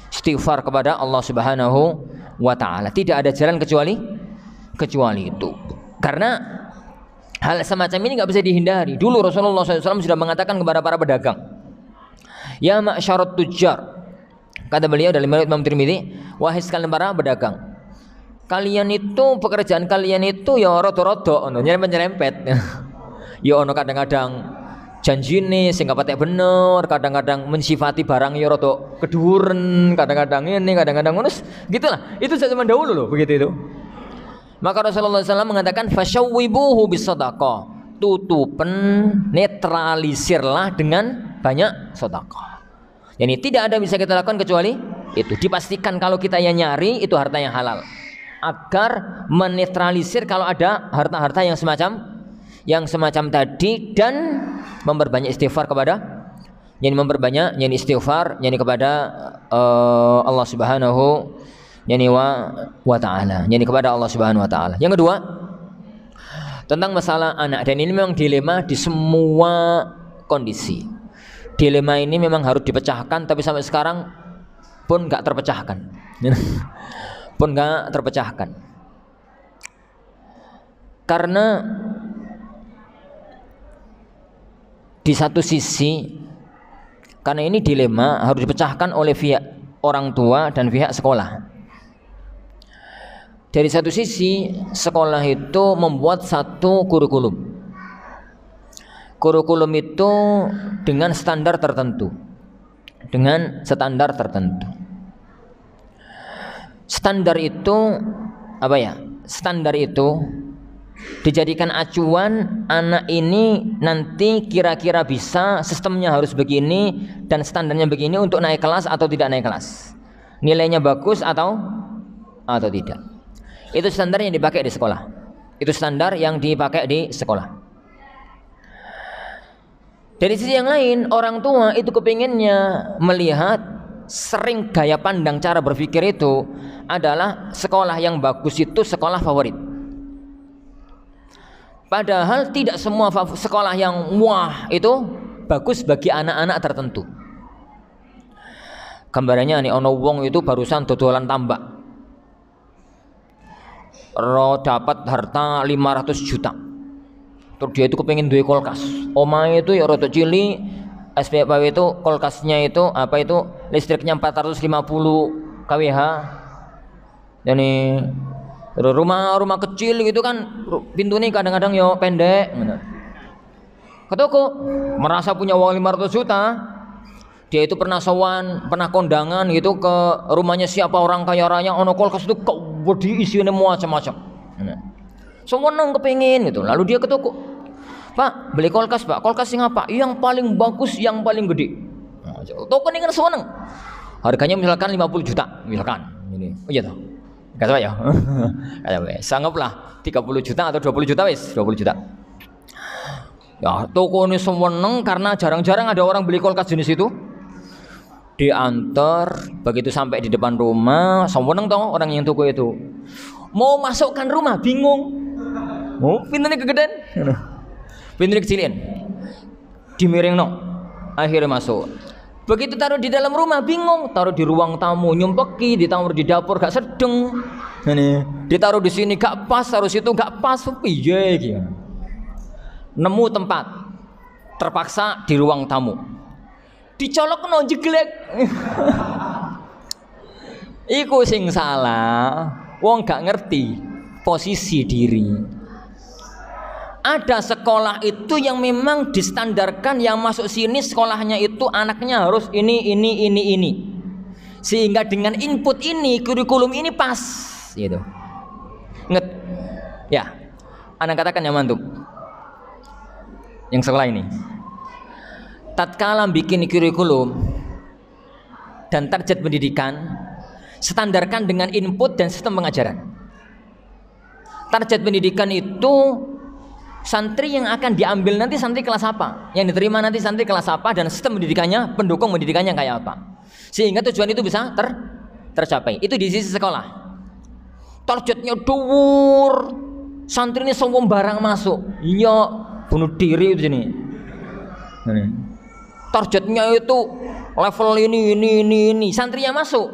istighfar kepada Allah Subhanahu wa taala. Tidak ada jalan kecuali itu. Karena hal semacam ini nggak bisa dihindari. Dulu Rasulullah SAW sudah mengatakan kepada para pedagang, ya ma'syarat tujjar, kata beliau dalam riwayat Imam Tirmidzi, wahai sekalian para pedagang, kalian itu pekerjaan kalian itu ya rodo-rodo ono nyerempet-nyerempet. Ya ono kadang-kadang janjine sing gak patek bener, kadang-kadang mensifati barang ya rodo keduren, kadang-kadang ini, kadang-kadang ngono. Gitulah. Itu zaman dahulu loh, begitu itu. Maka Rasulullah SAW mengatakan fasyawwibuhu bisadaqah. Tutupen, netralisirlah dengan banyak sedekah. Jadi tidak ada bisa kita lakukan kecuali itu. Dipastikan kalau kita yang nyari itu harta yang halal, agar menetralisir kalau ada harta-harta yang semacam tadi, dan memperbanyak istighfar kepada, jadi memperbanyak yani istighfar yani kepada Allah Subhanahu wa taala, yani kepada Allah Subhanahu wa taala. Yang kedua, tentang masalah anak, dan ini memang dilema di semua kondisi. Dilema ini memang harus dipecahkan, tapi sampai sekarang pun nggak terpecahkan. Karena di satu sisi, karena ini dilema harus dipecahkan oleh pihak orang tua dan pihak sekolah. Dari satu sisi, sekolah itu membuat satu kurikulum. Kurikulum itu dengan standar tertentu. Standar itu apa ya? Standar itu dijadikan acuan, anak ini nanti kira-kira bisa, sistemnya harus begini dan standarnya begini untuk naik kelas atau tidak naik kelas. Nilainya bagus atau tidak. Itu standar yang dipakai di sekolah. Dari sisi yang lain, orang tua itu kepinginnya melihat sering gaya pandang cara berpikir itu adalah sekolah yang bagus itu sekolah favorit. Padahal tidak semua sekolah yang wah itu bagus bagi anak-anak tertentu. Gambarannya nih, ono wong itu barusan dodolan tambak, dapat harta 500 juta. Terus dia itu kepengen duwe kulkas. Omahe itu ya rada cilik, SPPW itu kulkasnya itu apa itu listriknya 450 kWh. Yani rumah kecil gitu kan pintunya kadang-kadang yo pendek. Ke toko merasa punya uang 500 juta. Dia itu pernah sowan, pernah kondangan gitu ke rumahnya siapa orang kaya raya, ono kulkas itu kok bodi isinya macam-macam. Seneng kepengin gitu. Lalu dia ke toko, Pak beli kulkas Pak, kulkas yang apa? Yang paling bagus, yang paling gede. Toko ini kan seneng. Harganya misalkan 50 juta, misalkan. Ini, oh iya toh. Enggak tahu ya. Kayak wes, sangguplah 30 juta atau 20 juta wes, 20 juta. Ya, toko ini seneng karena jarang-jarang ada orang beli kulkas jenis itu. Diantar, begitu sampai di depan rumah, seneng toh orang yang toko itu. Mau masukkan rumah bingung. Oh, pintunya kegedean. Pintunya kecilin. Dimiringno. Akhirnya masuk. Begitu taruh di dalam rumah bingung, taruh di ruang tamu nyumpeki, ditaruh di dapur gak sedeng. Ini ditaruh di sini gak pas, taruh situ gak pas, piye gitu. Nemu tempat. Terpaksa di ruang tamu. Dicolokno jeglek. Iku sing salah. Wong gak ngerti posisi diri. Ada sekolah itu yang memang distandarkan yang masuk sini sekolahnya itu anaknya harus ini. Sehingga dengan input ini, kurikulum ini pas gitu. Ingat ya, anak katakan yang mantuk yang sekolah ini tatkala bikin kurikulum dan target pendidikan standarkan dengan input dan sistem pengajaran. Target pendidikan itu santri yang akan diambil nanti santri kelas apa, yang diterima nanti santri kelas apa, dan sistem pendidikannya, pendukung pendidikannya kayak apa, sehingga tujuan itu bisa tercapai. Itu di sisi sekolah. Targetnya dhuwur, santri ini semua barang masuk, iya bunuh diri itu sini. Targetnya itu level ini, santrinya masuk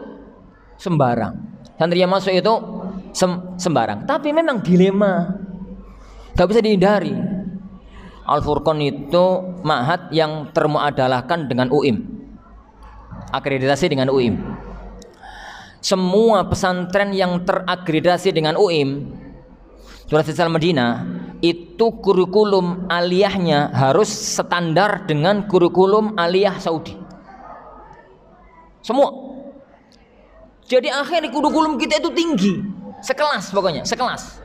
sembarang, santrinya masuk itu sembarang. Tapi memang dilema. Gak bisa dihindari. Al-Furqan itu ma'had yang termuadalahkan dengan UIM, akreditasi dengan UIM. Semua pesantren yang terakreditasi dengan UIM Universitas Al-Madinah itu kurikulum aliyahnya harus standar dengan kurikulum aliyah Saudi. Semua. Jadi akhirnya kurikulum kita itu tinggi, sekelas pokoknya, sekelas.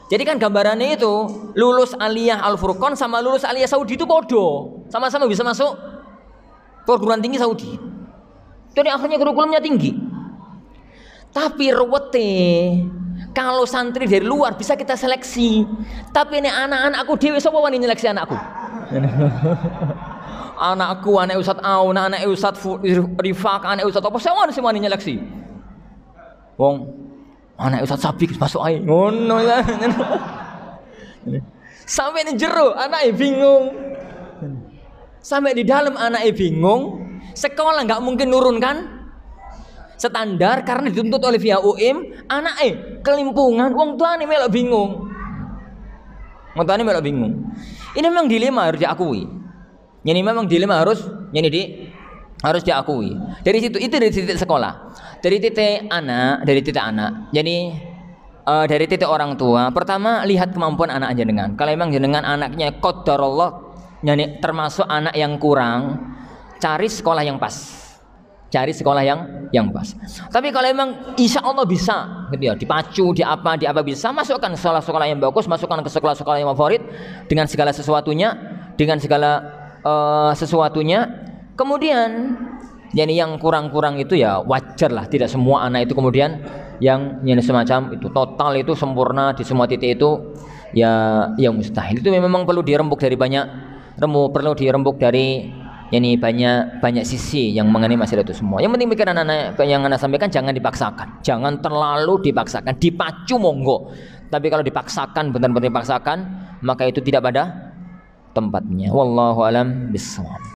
Jadi kan gambarannya itu lulus aliyah Al-Furqan sama lulus aliyah Saudi itu podo, sama-sama bisa masuk perguruan tinggi Saudi. Jadi akhirnya kurikulumnya tinggi. Tapi ruwete kalau santri dari luar bisa kita seleksi. Tapi ini anak-anak aku dewe sapa wani nyeleksi anakku? Anakku, anak Ustaz Aun, anak Ustaz Rifaq, anak Ustaz apa sing wani nyeleksi? Wong anak Ustaz Sabik masuk ae. Ngono ya. Sampai di jero anaknya bingung. Sampai di dalam anaknya bingung. Sekolah nggak mungkin nurunkan standar karena dituntut oleh via UIM. Anaknya kelimpungan. Wong tuane melok bingung. Wong tuane melok bingung. Ini memang dilema harus diakui. Ini memang dilema harus diakui. Dari situ itu dari titik sekolah. Dari titik anak. Jadi dari titik orang tua, pertama lihat kemampuan anak jenengan. Kalau memang jenengan anaknya qadarullah yani termasuk anak yang kurang, cari sekolah yang pas. Cari sekolah yang pas. Tapi kalau memang insya Allah bisa, gitu ya, dipacu, di apa bisa, masukkan sekolah-sekolah yang bagus, masukkan ke sekolah-sekolah yang favorit dengan segala sesuatunya, Kemudian jadi yang kurang-kurang itu ya wajar lah, tidak semua anak itu kemudian yang semacam itu total itu sempurna di semua titik itu ya mustahil. Itu memang perlu dirembuk dari banyak perlu dirembuk dari ini banyak sisi yang mengenai masalah itu semua. Yang penting pikiran anak yang anak sampaikan jangan dipaksakan, jangan terlalu dipaksakan, dipacu monggo. Tapi kalau dipaksakan, benar-benar dipaksakan, maka itu tidak pada tempatnya. Wallahu alam bishawab.